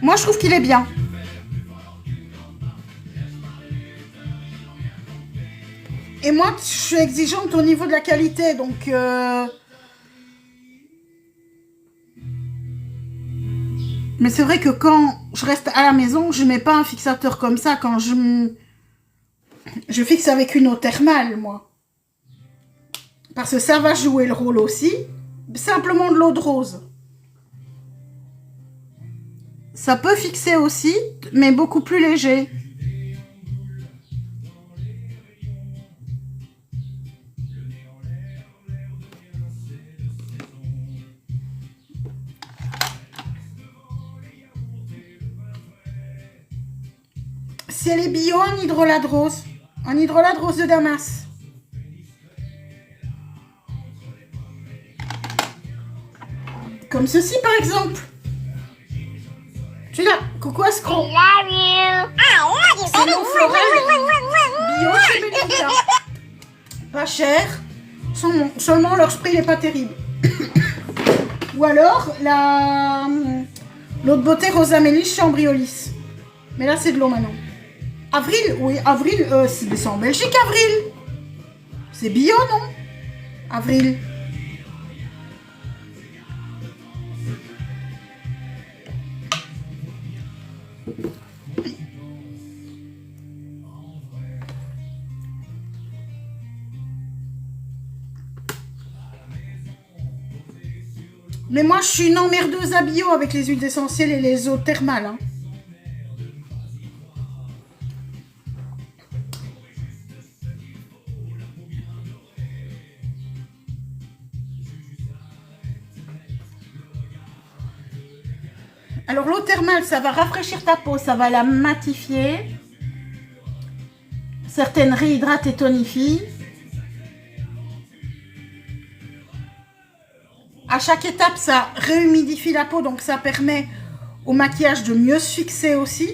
Moi, je trouve qu'il est bien. Et moi, je suis exigeante au niveau de la qualité, donc... Mais c'est vrai que quand je reste à la maison, je mets pas un fixateur comme ça. Quand je fixe avec une eau thermale, moi. Parce que ça va jouer le rôle aussi. Simplement de l'eau de rose. Ça peut fixer aussi, mais beaucoup plus léger. Si elle est bio, en hydrolat de rose. En hydrolat de rose de Damas. Comme ceci, par exemple. Celui-là, coucou Ascro. I love you. I love you, C'est baby. non floral. Bio chez Melinda. Pas cher. Seulement leur spray n'est pas terrible. Ou alors, l'eau de beauté Rosa Mélis chez Ambriolis. Mais là, c'est de l'eau maintenant. Avril, oui, Avril, c'est en Belgique, Avril. C'est bio, non? Avril. Mais moi, je suis une emmerdeuse à bio avec les huiles essentielles et les eaux thermales. Hein. Alors, l'eau thermale, ça va rafraîchir ta peau, ça va la matifier. Certaines réhydratent et tonifient. À chaque étape, ça réhumidifie la peau, donc ça permet au maquillage de mieux se fixer aussi.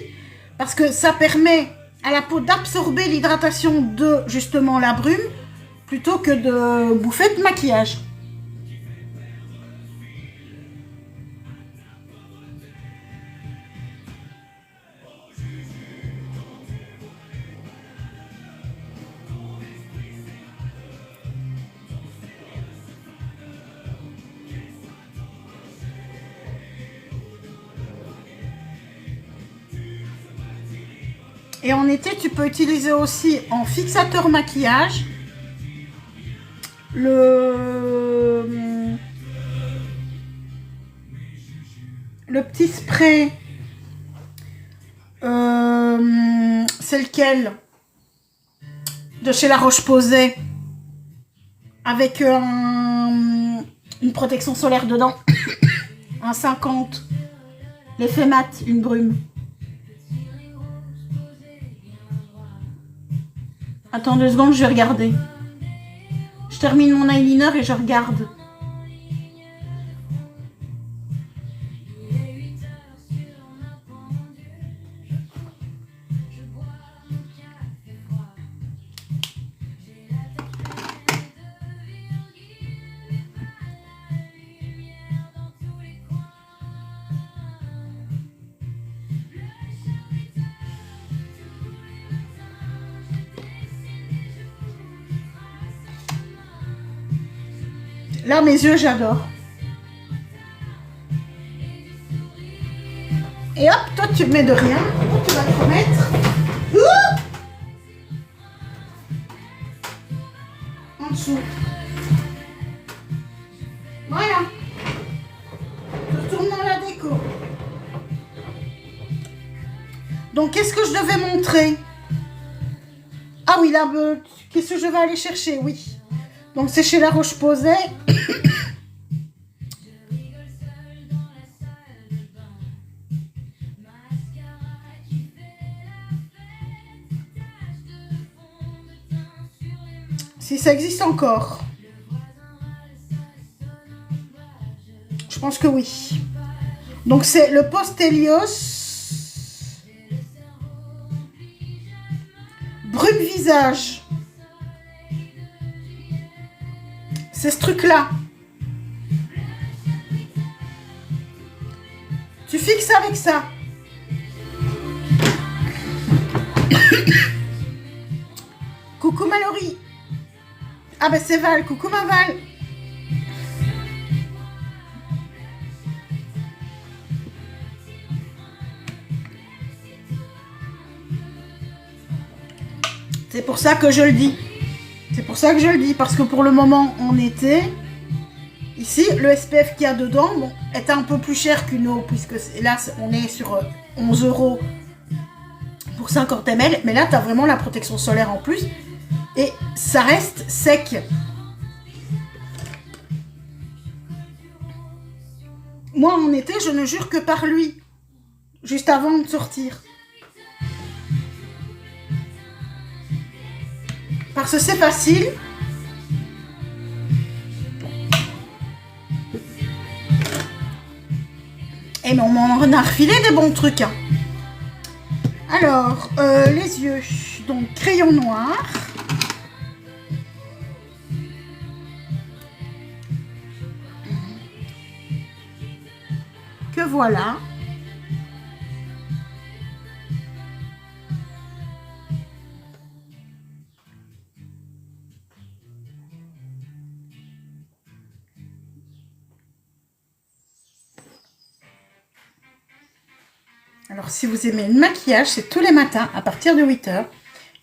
Parce que ça permet à la peau d'absorber l'hydratation de, justement, la brume, plutôt que de bouffer de maquillage. Et en été, tu peux utiliser aussi en fixateur maquillage le petit spray. C'est lequel? De chez La Roche-Posay. Avec une protection solaire dedans. Un 50. L'effet mat, une brume. Attends 2 secondes, je vais regarder. Je termine mon eyeliner et je regarde. Là, mes yeux, j'adore. Et hop, toi, tu mets de rien. Tu vas te remettre. En dessous. Voilà. Je tourne dans la déco. Donc, qu'est-ce que je devais montrer? Ah oui, là, qu'est-ce que je vais aller chercher? Oui. Donc, c'est chez La Roche-Posay. Si ça existe encore. Je pense que oui. Donc, c'est le Post-Hélios. Brume visage. C'est ce truc-là. Tu fixes avec ça. Coucou Mallory. Ah ben c'est Val. Coucou ma Val. C'est pour ça que je le dis. C'est pour ça que je le dis. Parce que pour le moment, en été, ici, le SPF qu'il y a dedans bon, est un peu plus cher qu'une eau. Puisque là, on est sur 11 € pour 50 ml. Mais là, tu as vraiment la protection solaire en plus. Et ça reste sec. Moi, en été, je ne jure que par lui. Juste avant de sortir. Parce que c'est facile. Et mais on m'en a refilé des bons trucs. Hein. Alors, les yeux. Donc, crayon noir. Que voilà. Alors, si vous aimez le maquillage, c'est tous les matins à partir de 8 h.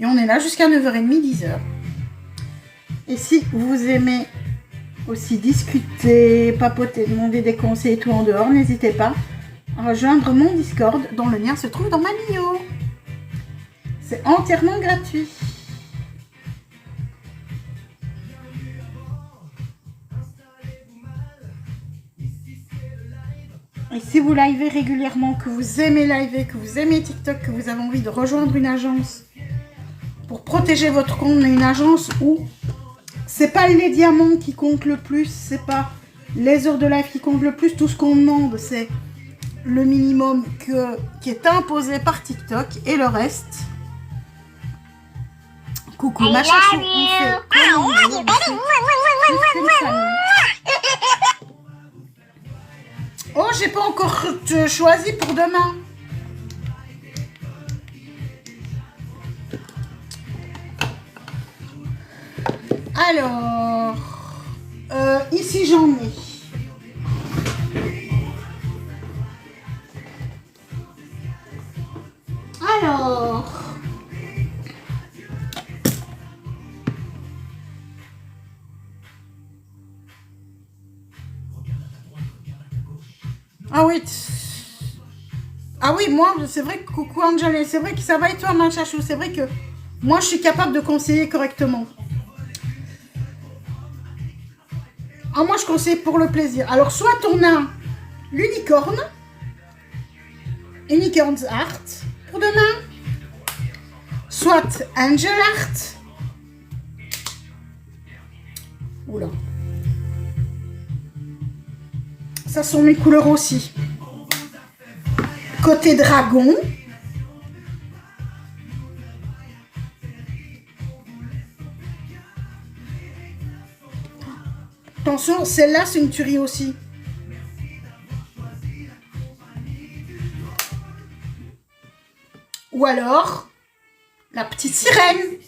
Et on est là jusqu'à 9h30, 10 h. Et si vous aimez aussi discuter, papoter, demander des conseils et tout en dehors, n'hésitez pas à rejoindre mon Discord dont le lien se trouve dans ma bio. C'est entièrement gratuit. Et si vous livez régulièrement, que vous aimez liver, que vous aimez TikTok, que vous avez envie de rejoindre une agence pour protéger votre compte, mais une agence où c'est pas les diamants qui comptent le plus, c'est pas les heures de live qui comptent le plus, tout ce qu'on demande c'est le minimum qui est imposé par TikTok et le reste. Coucou ma chachou, on fait comme on veut, on fait plus que les familles. Oh, j'ai pas encore choisi pour demain. Alors, ici j'en ai. Alors, ah oui, ah oui, moi, c'est vrai que coucou Angela, c'est vrai que ça va et toi, ma chachou, c'est vrai que moi, je suis capable de conseiller correctement. Ah, moi, je conseille pour le plaisir. Alors, soit on a l'unicorne, Unicorn's Art pour demain, soit Angel Art. Oula. Ça sont mes couleurs aussi. Côté dragon. Attention, celle-là, c'est une tuerie aussi. Ou alors, la petite sirène.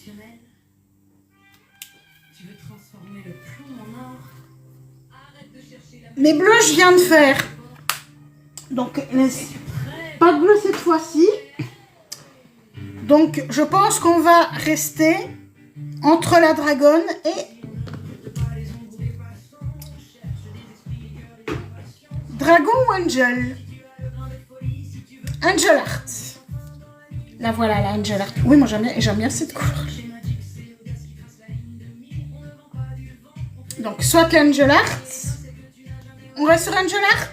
Tu veux transformer le plomb en or? mes bleus, je viens de faire. Donc, pas de bleu cette fois-ci. Donc, je pense qu'on va rester entre la dragonne et Dragon ou Angel? Angel Art. La voilà, la Angel Art. Oui, moi j'aime bien cette couleur. Donc, soit l'Angel Art. On va sur Angel Art.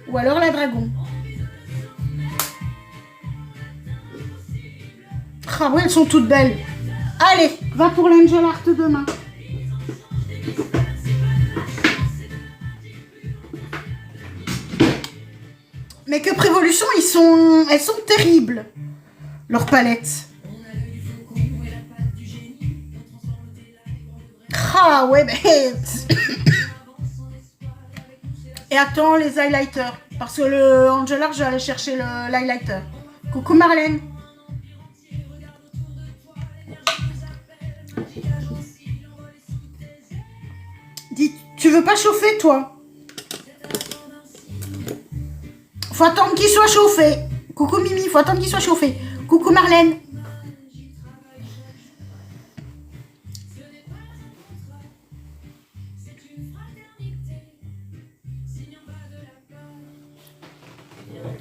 Ou alors la Dragon. Ah oui, elles sont toutes belles. Allez, va pour l'Angel Art demain. Make-up Revolution, elles sont terribles. Leurs palettes. Ah ouais, mais... Et attends, les highlighters. Parce que le Angel Art, je vais aller chercher l'highlighter. Coucou Marlène. Dis, tu veux pas chauffer, toi? Faut attendre qu'il soit chauffé. Coucou Mimi, faut attendre qu'il soit chauffé. Coucou Marlène.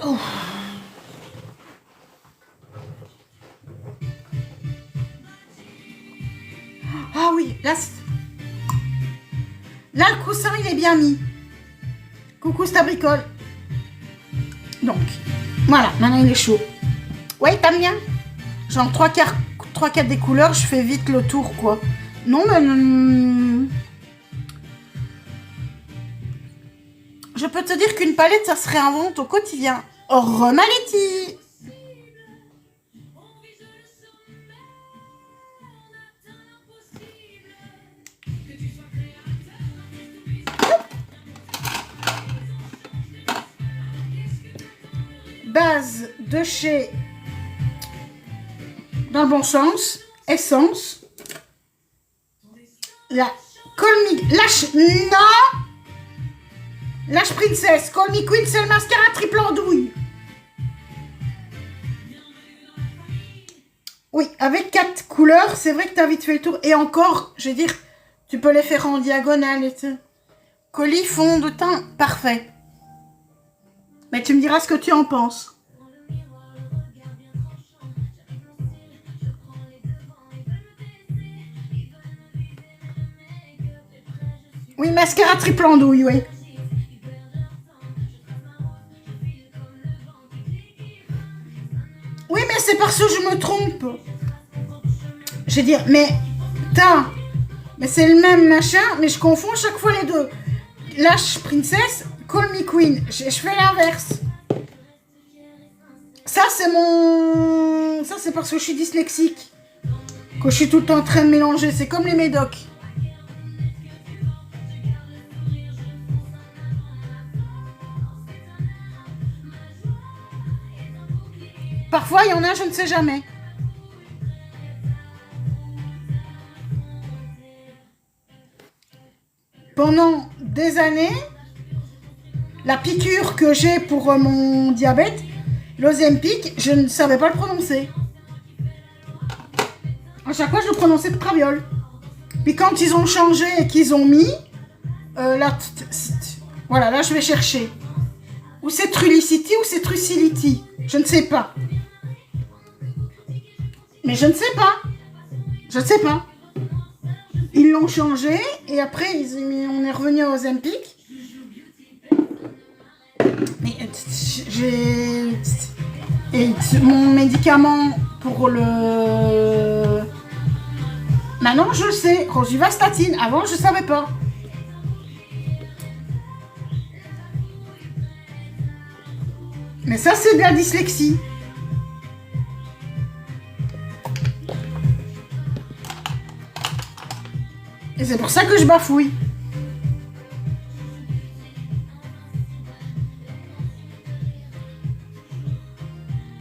Oh. Ah oui, là, le coussin, il est bien mis. Coucou Stabricole. Donc, voilà, maintenant il est chaud. Ouais, t'aimes bien? Genre 3/4 des couleurs, je fais vite le tour, quoi. Non, mais... je peux te dire qu'une palette, ça se réinvente au quotidien. Remaletti. Base de chez Dans le Bon Sens, Essence. La Call Me... Lash Princess, Call Me Queen, c'est le mascara triple andouille. Oui, avec 4 couleurs, c'est vrai que t'as vite fait le tour. Et encore, je veux dire, tu peux les faire en diagonale et tout. Colis fond de teint, parfait. Mais tu me diras ce que tu en penses. Oui, mascara triple andouille, oui. Oui, mais c'est parce que je me trompe. Je veux dire, mais c'est le même machin, mais je confonds à chaque fois les deux. Lash Princess, Call Me Queen. Je fais l'inverse. Ça, c'est parce que je suis dyslexique. Que je suis tout le temps en train de mélanger. C'est comme les médocs. Parfois, il y en a, je ne sais jamais. Pendant des années, la piqûre que j'ai pour mon diabète, l'Ozempic, je ne savais pas le prononcer. À chaque fois, je le prononçais de Traviol. Puis quand ils ont changé et qu'ils ont mis, voilà, là, je vais chercher. Ou c'est Trulicity ou c'est Trucility. Je ne sais pas. Mais je ne sais pas. Je ne sais pas. Ils l'ont changé et après on est revenu aux Ozempic. Mais mon médicament pour le... Maintenant je le sais, rosuvastatine. Avant je ne savais pas. Mais ça c'est de la dyslexie. Et c'est pour ça que je bafouille.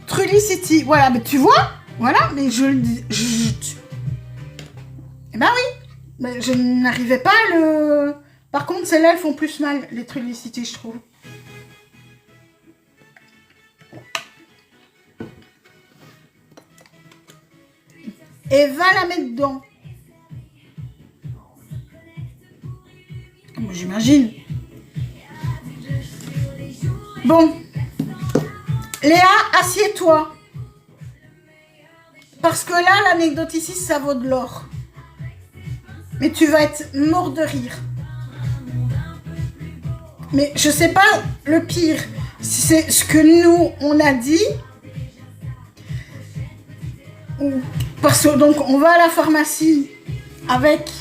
Trulicity. Voilà, mais tu vois, Voilà, mais eh ben oui, mais je n'arrivais pas à le... Par contre, celles-là, elles font plus mal, les Trulicity, je trouve. Et va la mettre dedans. J'imagine. Bon. Léa, assieds-toi. Parce que là, l'anecdote ici, ça vaut de l'or. Mais tu vas être mort de rire. Mais je sais pas le pire. C'est ce que nous, on a dit. Parce que donc, on va à la pharmacie avec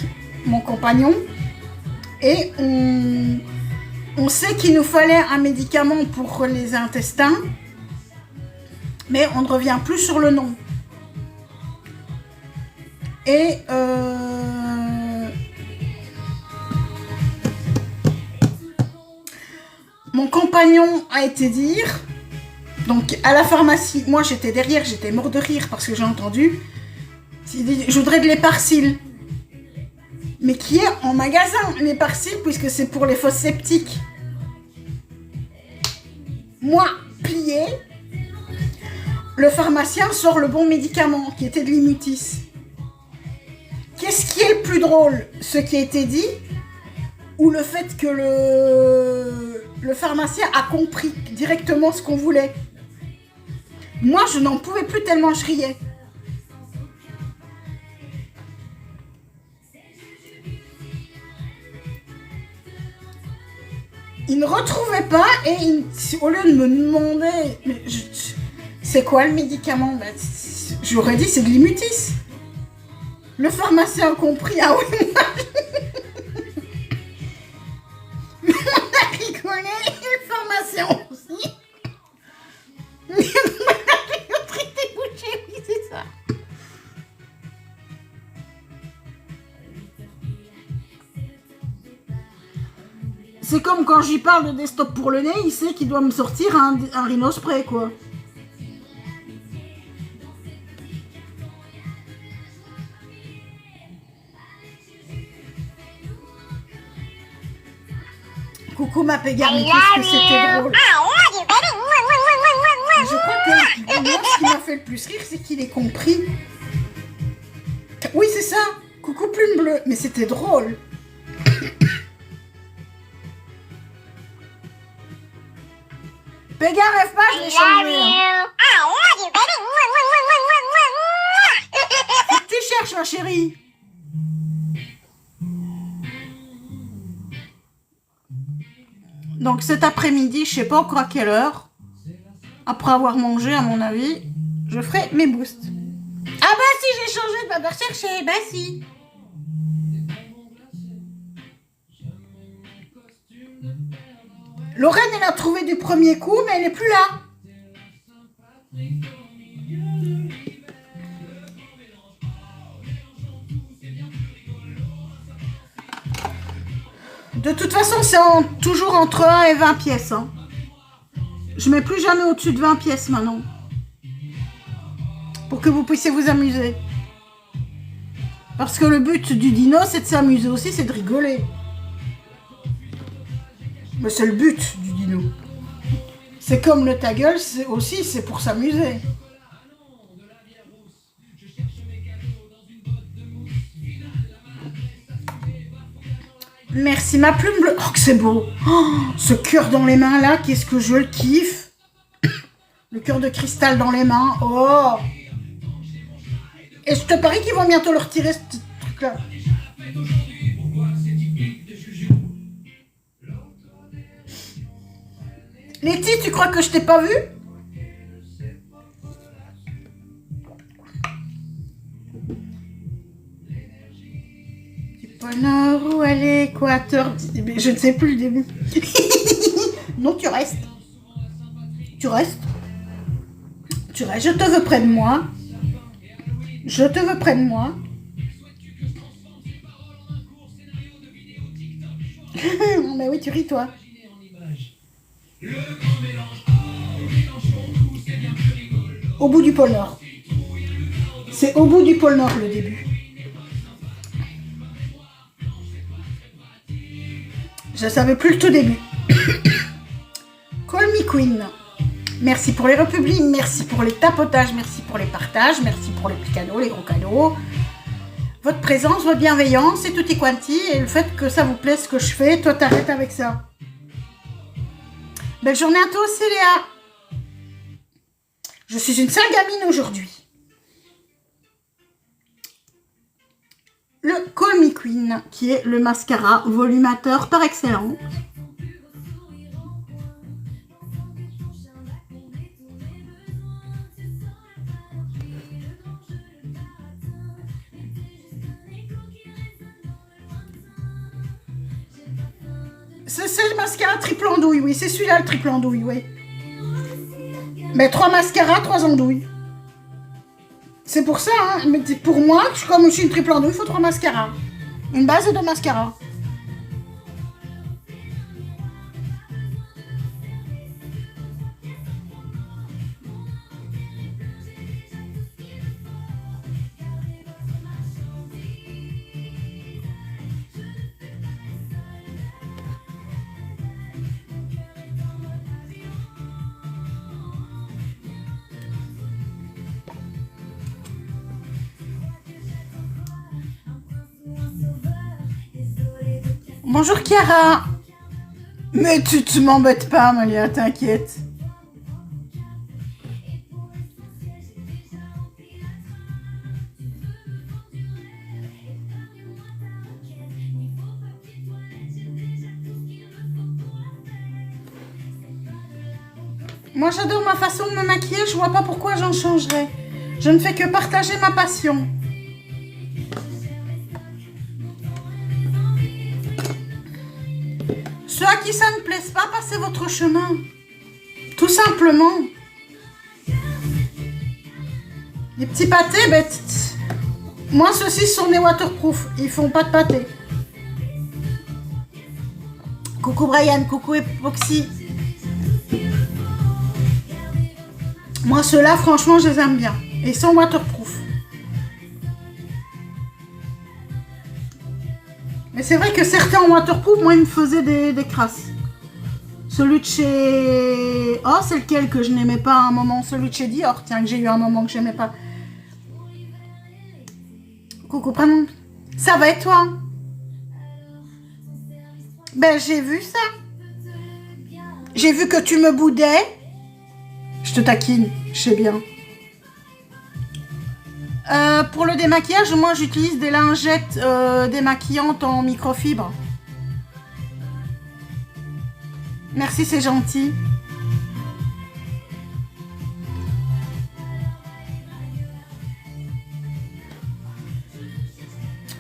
mon compagnon. Et on sait qu'il nous fallait un médicament pour les intestins. Mais on ne revient plus sur le nom. Et mon compagnon a été dire, donc à la pharmacie, moi j'étais derrière, j'étais mort de rire parce que j'ai entendu, il dit, je voudrais de l'Éparsil. Mais qui est en magasin, l'Éparsil, puisque c'est pour les fosses septiques. Moi, plié, le pharmacien sort le bon médicament, qui était de l'Imutis. Qu'est-ce qui est le plus drôle? Ce qui a été dit ou le fait que le pharmacien a compris directement ce qu'on voulait? Moi, je n'en pouvais plus tellement je riais. Il ne retrouvait pas et au lieu de me demander c'est quoi le médicament, ben, j'aurais dit c'est de l'Imutis. Le pharmacien a compris, ah oui, on a rigolé, et le pharmacien aussi. L'autre était bouché, oui, c'est ça. C'est comme quand j'y parle de des stops pour le nez, il sait qu'il doit me sortir un rhinospray, quoi. Coucou ma Pégard, mais qu'est-ce que c'était drôle. Je crois que moi, ce qui m'a fait le plus rire, c'est qu'il ait compris. Oui, c'est ça. Coucou Plume Bleue. Mais c'était drôle. Pégard, rêve pas, je l'ai changé. Hein. Faut que tu cherches, ma chérie. Donc cet après-midi, je sais pas encore à quelle heure, après avoir mangé à mon avis, je ferai mes boosts. Ah bah si, j'ai changé de pas chercher, bah si. Lorraine, elle a trouvé du premier coup, mais elle est plus là. De toute façon, c'est toujours entre 1 et 20 pièces. Hein. Je mets plus jamais au-dessus de 20 pièces maintenant. Pour que vous puissiez vous amuser. Parce que le but du dino, c'est de s'amuser aussi, c'est de rigoler. Mais c'est le but du dino. C'est comme le ta gueule, c'est pour s'amuser. Merci ma plume bleue. Oh que c'est beau. Oh, ce cœur dans les mains là, qu'est-ce que je le kiffe. Le cœur de cristal dans les mains. Oh. Et je te parie qu'ils vont bientôt le retirer ce truc là. Letty, tu crois que je t'ai pas vu? Nord, où elle est, équateur, je ne sais plus le début. Non, tu restes. Tu restes. Tu restes. Je te veux près de moi. Je te veux près de moi. Mais oui, tu ris, toi. Au bout du pôle Nord. C'est au bout du pôle Nord le début. Je ne savais plus le tout début. Call me Queen. Merci pour les republis, merci pour les tapotages, merci pour les partages, merci pour les petits cadeaux, les gros cadeaux. Votre présence, votre bienveillance et tutti quanti. Et le fait que ça vous plaît ce que je fais, toi t'arrêtes avec ça. Belle journée à toi aussi Léa. Je suis une sale gamine aujourd'hui. Le Call Me Queen, qui est le mascara volumateur par excellence. C'est le mascara triple andouille, oui. C'est celui-là le triple andouille, oui. Mais 3 mascaras, 3 andouilles. C'est pour ça, hein. Mais pour moi, comme je suis une triple andouille, il faut 3 mascaras. Une base de mascara. Bonjour Chiara. Mais tu m'embêtes pas, Malia, t'inquiète. Moi j'adore ma façon de me maquiller, je vois pas pourquoi j'en changerais. Je ne fais que partager ma passion. Ceux à qui ça ne plaise pas, passez votre chemin. Tout simplement. Les petits pâtés, ben, moi ceux-ci sont des waterproof. Ils font pas de pâté. Coucou Brian, coucou Epoxy. Moi ceux-là, franchement, je les aime bien. Et ils sont waterproof. Mais c'est vrai que certains en waterproof, moi, ils me faisaient des crasses. Celui de chez... Oh, c'est lequel que je n'aimais pas à un moment? Celui de chez Dior, tiens, que j'ai eu un moment que j'aimais pas. Coucou, prénom. Ça va et toi? Ben, j'ai vu ça. J'ai vu que tu me boudais. Je te taquine, je sais bien. Pour le démaquillage, moi j'utilise des lingettes démaquillantes en microfibre. Merci, c'est gentil.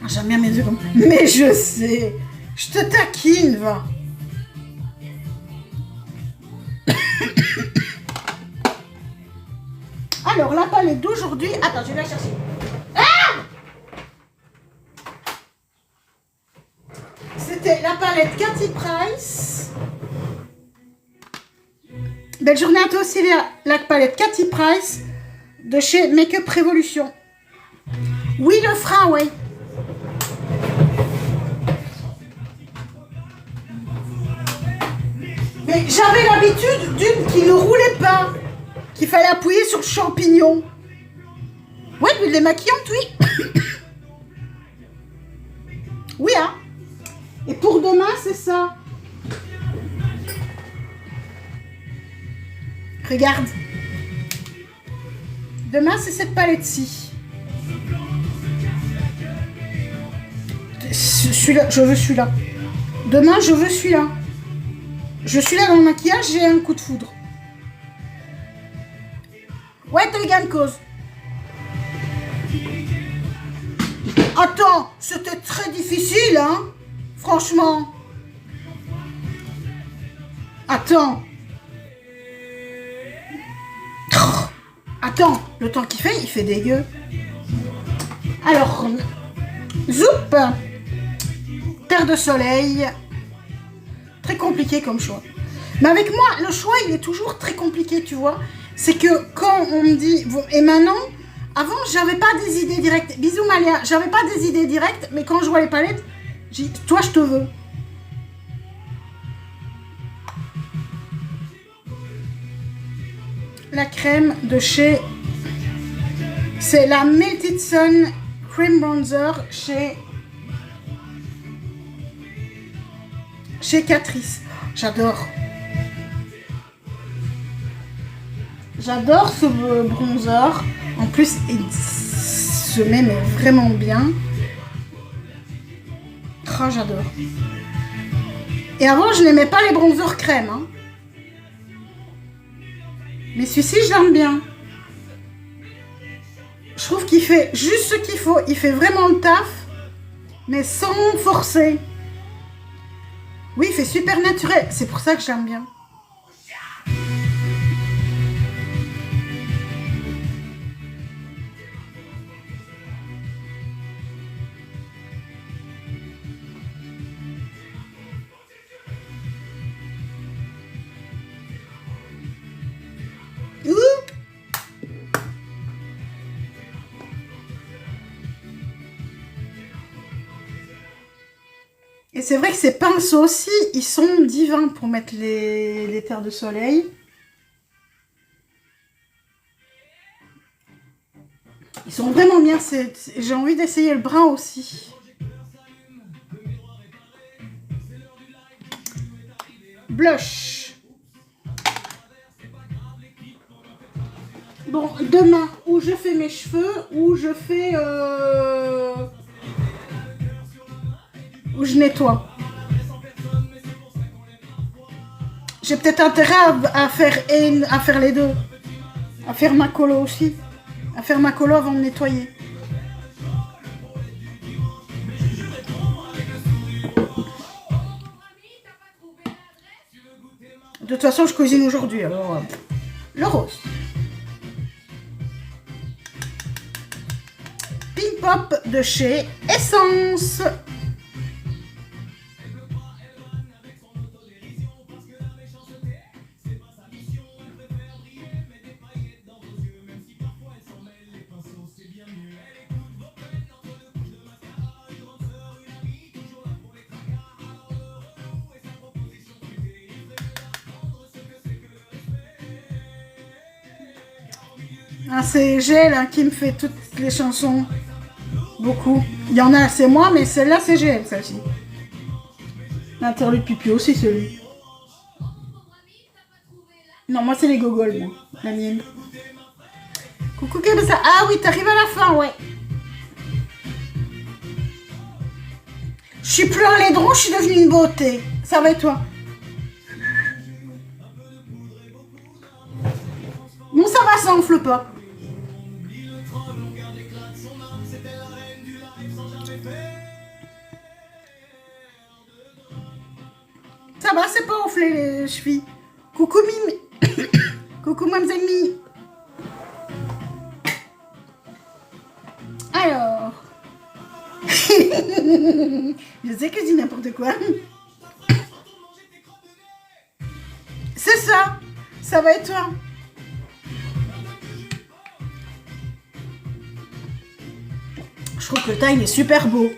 J'aime bien mes yeux comme... Mais je sais. Je te taquine, va. Alors, la palette d'aujourd'hui... Attends, je vais la chercher. Ah! C'était la palette Cathy Price. Belle journée à toi aussi, la palette Cathy Price de chez Make Up Révolution. Oui, le frein, oui. Mais j'avais l'habitude d'une qui ne roulait pas. Qu'il fallait appuyer sur le champignon. Ouais, l'huile démaquillante, oui. Oui, hein. Et pour demain, c'est ça. Regarde. Demain, c'est cette palette-ci. Celui-là, je veux celui-là. Demain, je veux celui-là. Je suis là dans le maquillage, j'ai un coup de foudre. Ouais, t'as eu gain de cause. Attends, c'était très difficile, hein. Franchement. Attends. Attends, le temps qu'il fait, il fait dégueu. Alors, zoup. Terre de soleil. Très compliqué comme choix. Mais avec moi, le choix, il est toujours très compliqué, tu vois. C'est que quand on me dit... Bon, et maintenant, Avant, j'avais pas des idées directes. Bisous Malia, j'avais pas des idées directes, mais quand je vois les palettes, j'ai dit, toi je te veux. La crème de chez... C'est la Melted Sun Cream Bronzer chez Catrice. J'adore. J'adore ce bronzer. En plus, il se met mais vraiment bien. Oh, j'adore. Et avant, je n'aimais pas les bronzers crème. Hein. Mais celui-ci, je l'aime bien. Je trouve qu'il fait juste ce qu'il faut. Il fait vraiment le taf, mais sans forcer. Oui, il fait super naturel. C'est pour ça que je l'aime bien. Et c'est vrai que ces pinceaux aussi, ils sont divins pour mettre les terres de soleil. Ils sont vraiment bien. J'ai envie d'essayer le brun aussi. Blush. Bon, demain, ou je fais mes cheveux, ou je fais... où je nettoie. J'ai peut-être intérêt à faire les deux. À faire ma colo aussi. À faire ma colo avant de nettoyer. De toute façon, je cuisine aujourd'hui, alors... le rose. Pink Pop de chez Essence. Ah, c'est GL hein, qui me fait toutes les chansons. Beaucoup. Il y en a, c'est moi, mais celle-là, c'est GL, celle-ci. L'interlude pipi aussi, celui. Non, moi, c'est les gogoles, moi. La mienne. Coucou, comme ça. Ah oui, t'arrives à la fin, ouais. Je suis plus un laidron, je suis devenue une beauté. Ça va et toi? Bon, ça va, ça enfle pas. Ça va, c'est pas enflé les chevilles. Coucou Mimi. Coucou Mademoiselle Mimi. Alors. Je sais que je dis n'importe quoi. C'est ça. Ça va et toi? Je trouve que le time est super beau.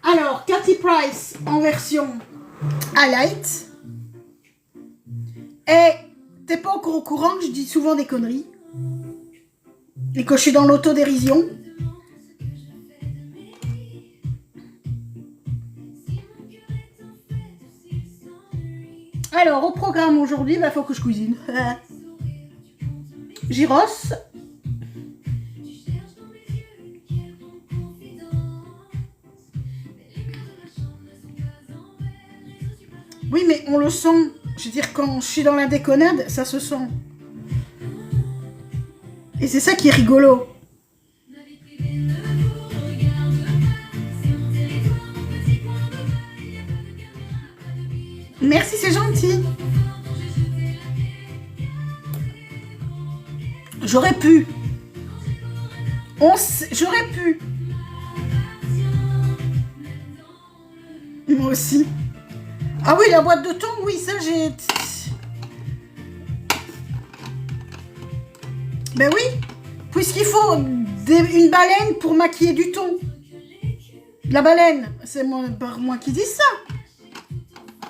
Alors, Katy Price en version highlight. Et t'es pas encore au courant que je dis souvent des conneries. Et que je suis dans l'autodérision. Alors, au programme aujourd'hui, bah, faut que je cuisine. Gyros. Oui, mais on le sent. Je veux dire, quand je suis dans la déconnade, ça se sent. Et c'est ça qui est rigolo. Merci, c'est gentil. J'aurais pu. J'aurais pu. Moi aussi. Ah oui, la boîte de thon, oui, ça j'ai... Ben oui, Puisqu'il faut une baleine pour maquiller du thon. La baleine, c'est moi qui dis ça.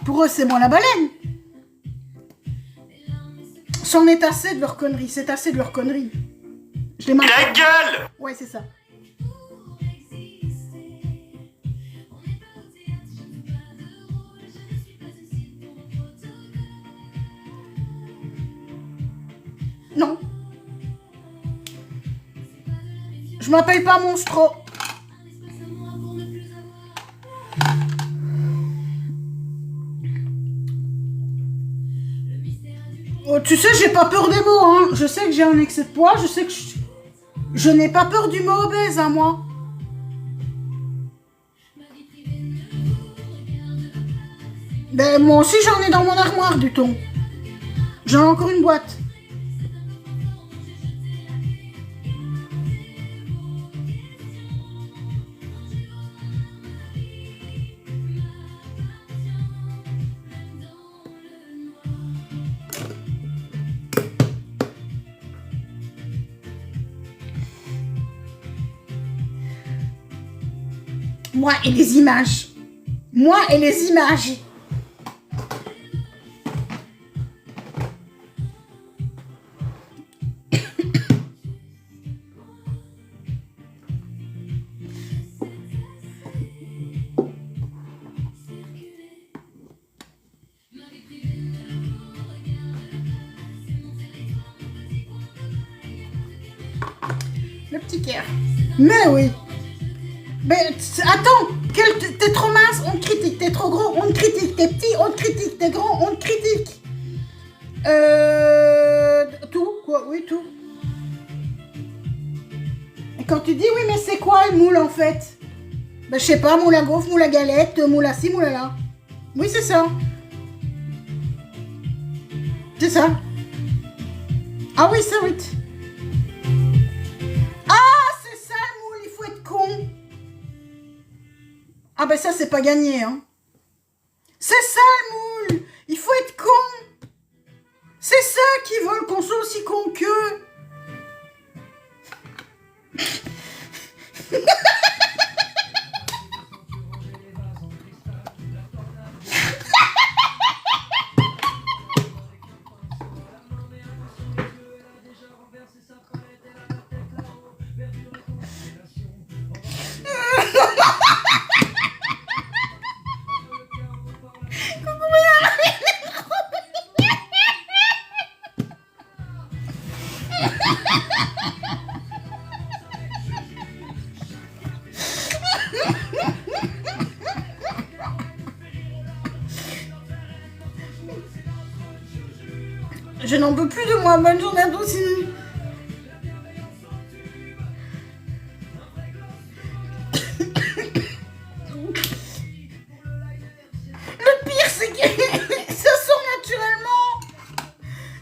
Pour eux, c'est moi la baleine. C'en est assez de leur connerie. C'est assez de leur connerie. Je les Ta gueule! Ouais, c'est ça. Non. Je m'appelle pas Monstro. Oh, tu sais, j'ai pas peur des mots, hein. Je sais que j'ai un excès de poids, je sais que je n'ai pas peur du mot obèse, hein, moi. Ben, moi aussi, j'en ai dans mon armoire du thon. J'en ai encore une boîte. Moi et les images. Moi et les images. Le petit cœur. Mais oui. Mais attends, t'es trop mince, on te critique. T'es trop gros, on te critique. T'es petit, on te critique. T'es grand, on te critique. Tout, quoi, oui, tout. Et quand tu dis, oui, mais c'est quoi le moule en fait? Ben, je sais pas, moule à gaufre, moule à galette, moule à ci, moule à là. Oui, c'est ça. C'est ça. Ah oui, ça, oui. Ah, c'est ça le moule, il faut être con. Ah ben ça, c'est pas gagné, hein. C'est ça le moule, il faut être con. C'est ça qui veulent qu'on soit aussi con qu'eux. Je n'en peux plus de moi, bonne journée à tous. Le pire, c'est que ça sort naturellement.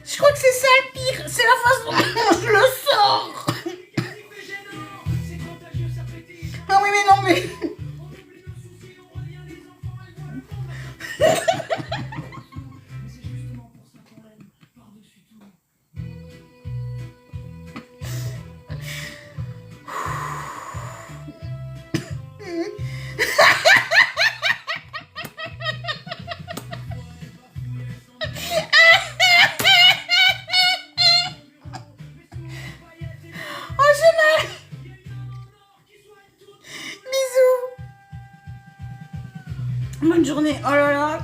Je crois que c'est ça le pire, c'est la façon dont je le sors. Ah oui, mais non, mais... Oh, j'ai mal. Bisous. Bonne journée. Oh là là.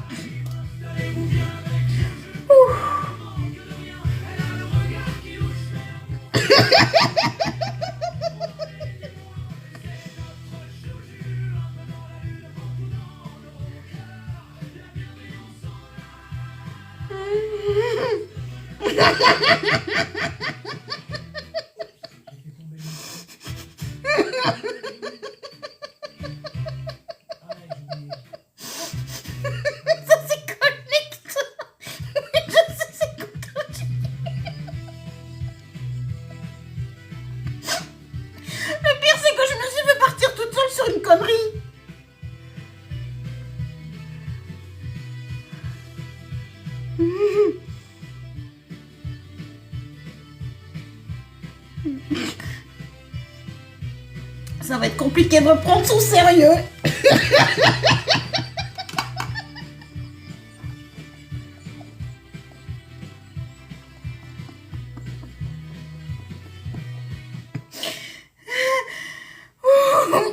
Ça c'est connecté. Je sais c'est connecté. Le pire c'est que je me suis fait partir toute seule sur une connerie. Ça va être compliqué de reprendre son sérieux.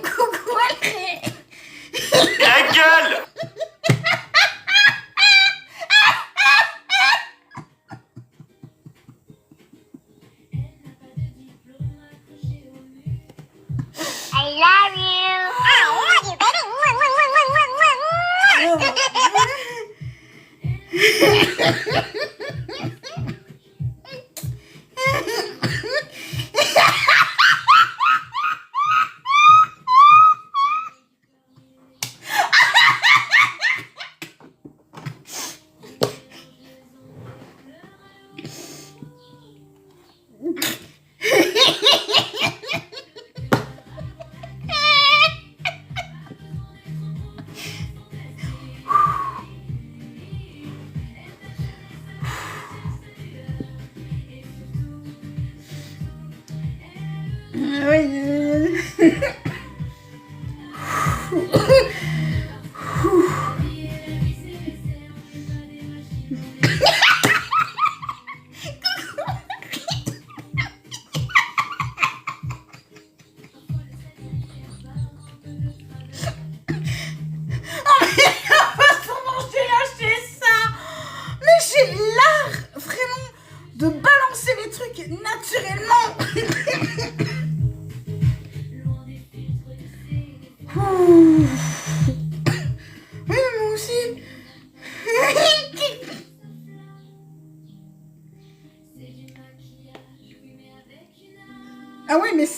Coucou André. Ta gueule! I love you. I love you, baby. De balancer les trucs naturellement. Oui, moi aussi. Ah oui, mais...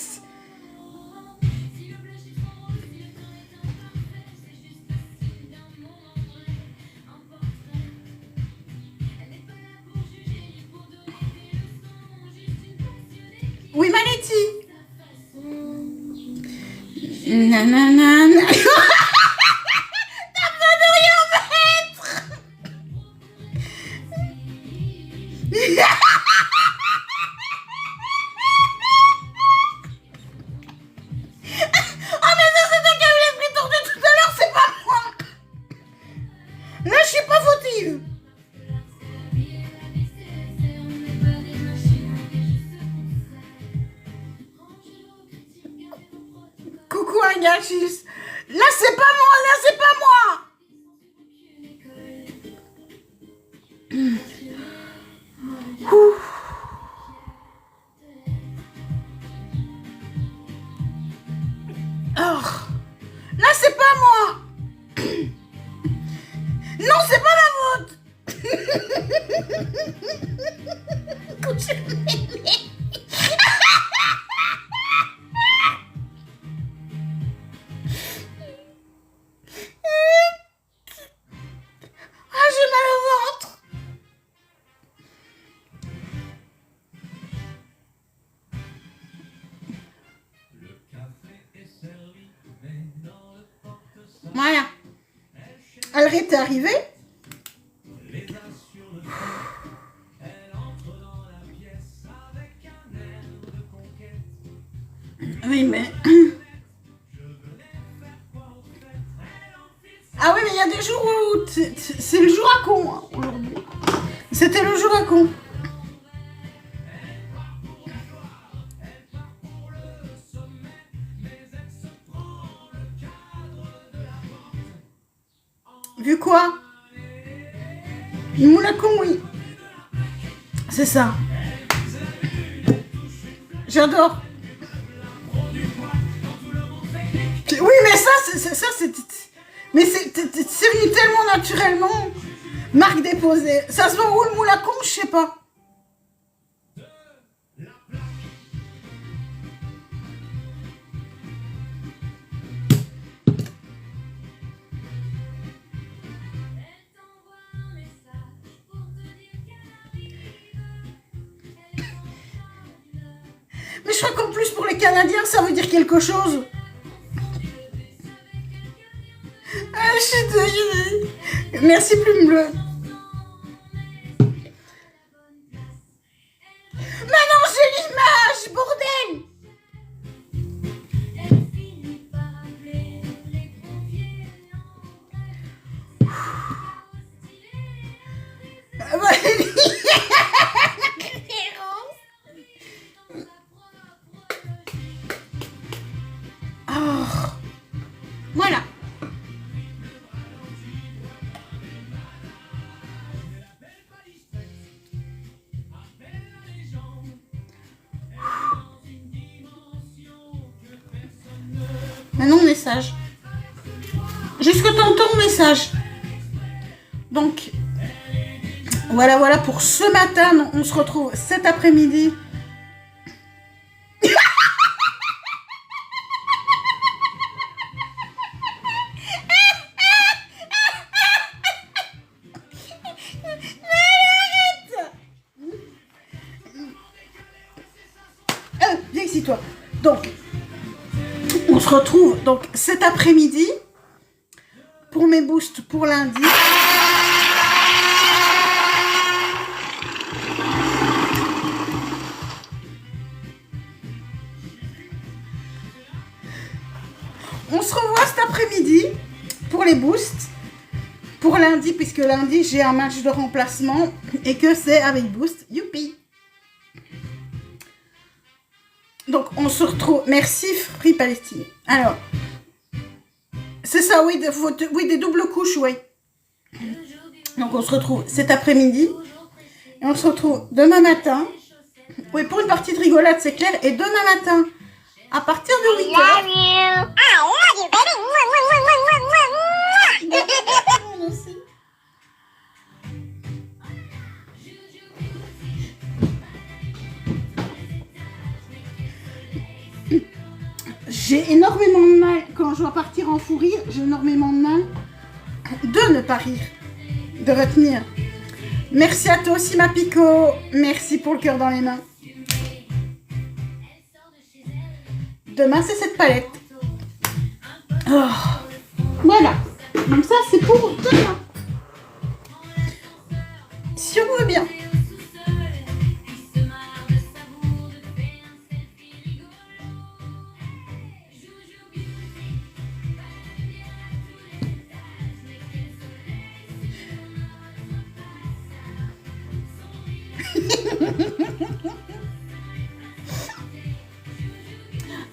Oui, Maletti. Nanana. T'as besoin de rien mettre. Oh mais ça c'est toi qui avais l'esprit tordu tout à l'heure, c'est pas moi. Là je suis pas fautive. Coucou Agachis. Là c'est pas moi, là c'est pas moi. Ouh. Oh. Là c'est pas moi. Non c'est pas ma faute. Coucou, mémé. Ah, j'ai mal au ventre. Voilà. Alred, t'es arrivé? Oui, mais... Ah oui, mais il y a des jours où... C'est le jour à con, hein, aujourd'hui. C'était le jour à con. Vu quoi? Une moule à con, oui. C'est ça. J'adore. Oui, mais ça, c'est... Mais c'est venu tellement naturellement. Marque déposée. Ça se vend où le moule à con? Je sais pas. Mais je crois qu'en plus pour les Canadiens, ça veut dire quelque chose. Ah, je suis désolée. Merci, Plume Bleue. Mais non, j'ai l'image, bordel. Voilà. Maintenant, message. Jusque tantôt, message. Donc, voilà pour ce matin. On se retrouve cet après-midi. Viens ici, toi. Donc, on se retrouve donc cet après-midi pour mes boosts pour lundi. On se revoit cet après-midi pour les boosts. Pour lundi, puisque lundi, j'ai un match de remplacement et que c'est avec boost. Youpi! Donc, on se retrouve. Merci, Free Palestine. Alors, c'est ça, oui, des doubles couches, oui. Donc, on se retrouve cet après-midi. Et on se retrouve demain matin. Oui, pour une partie de rigolade, c'est clair. Et demain matin, à partir de 8h. J'ai énormément de mal, quand je dois partir en fou rire, j'ai énormément de mal de ne pas rire, de retenir. Merci à toi aussi, ma Pico. Merci pour le cœur dans les mains. Demain, c'est cette palette. Oh. Voilà. Donc ça, c'est pour demain. Si on veut bien.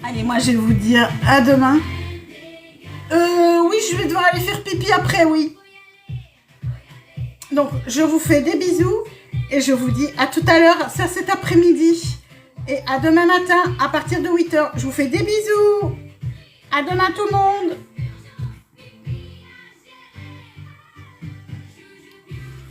Allez, moi je vais vous dire à demain. Oui, je vais devoir aller faire pipi après, oui. Donc, je vous fais des bisous et je vous dis à tout à l'heure, ça cet après-midi. Et à demain matin à partir de 8h. Je vous fais des bisous. À demain tout le monde.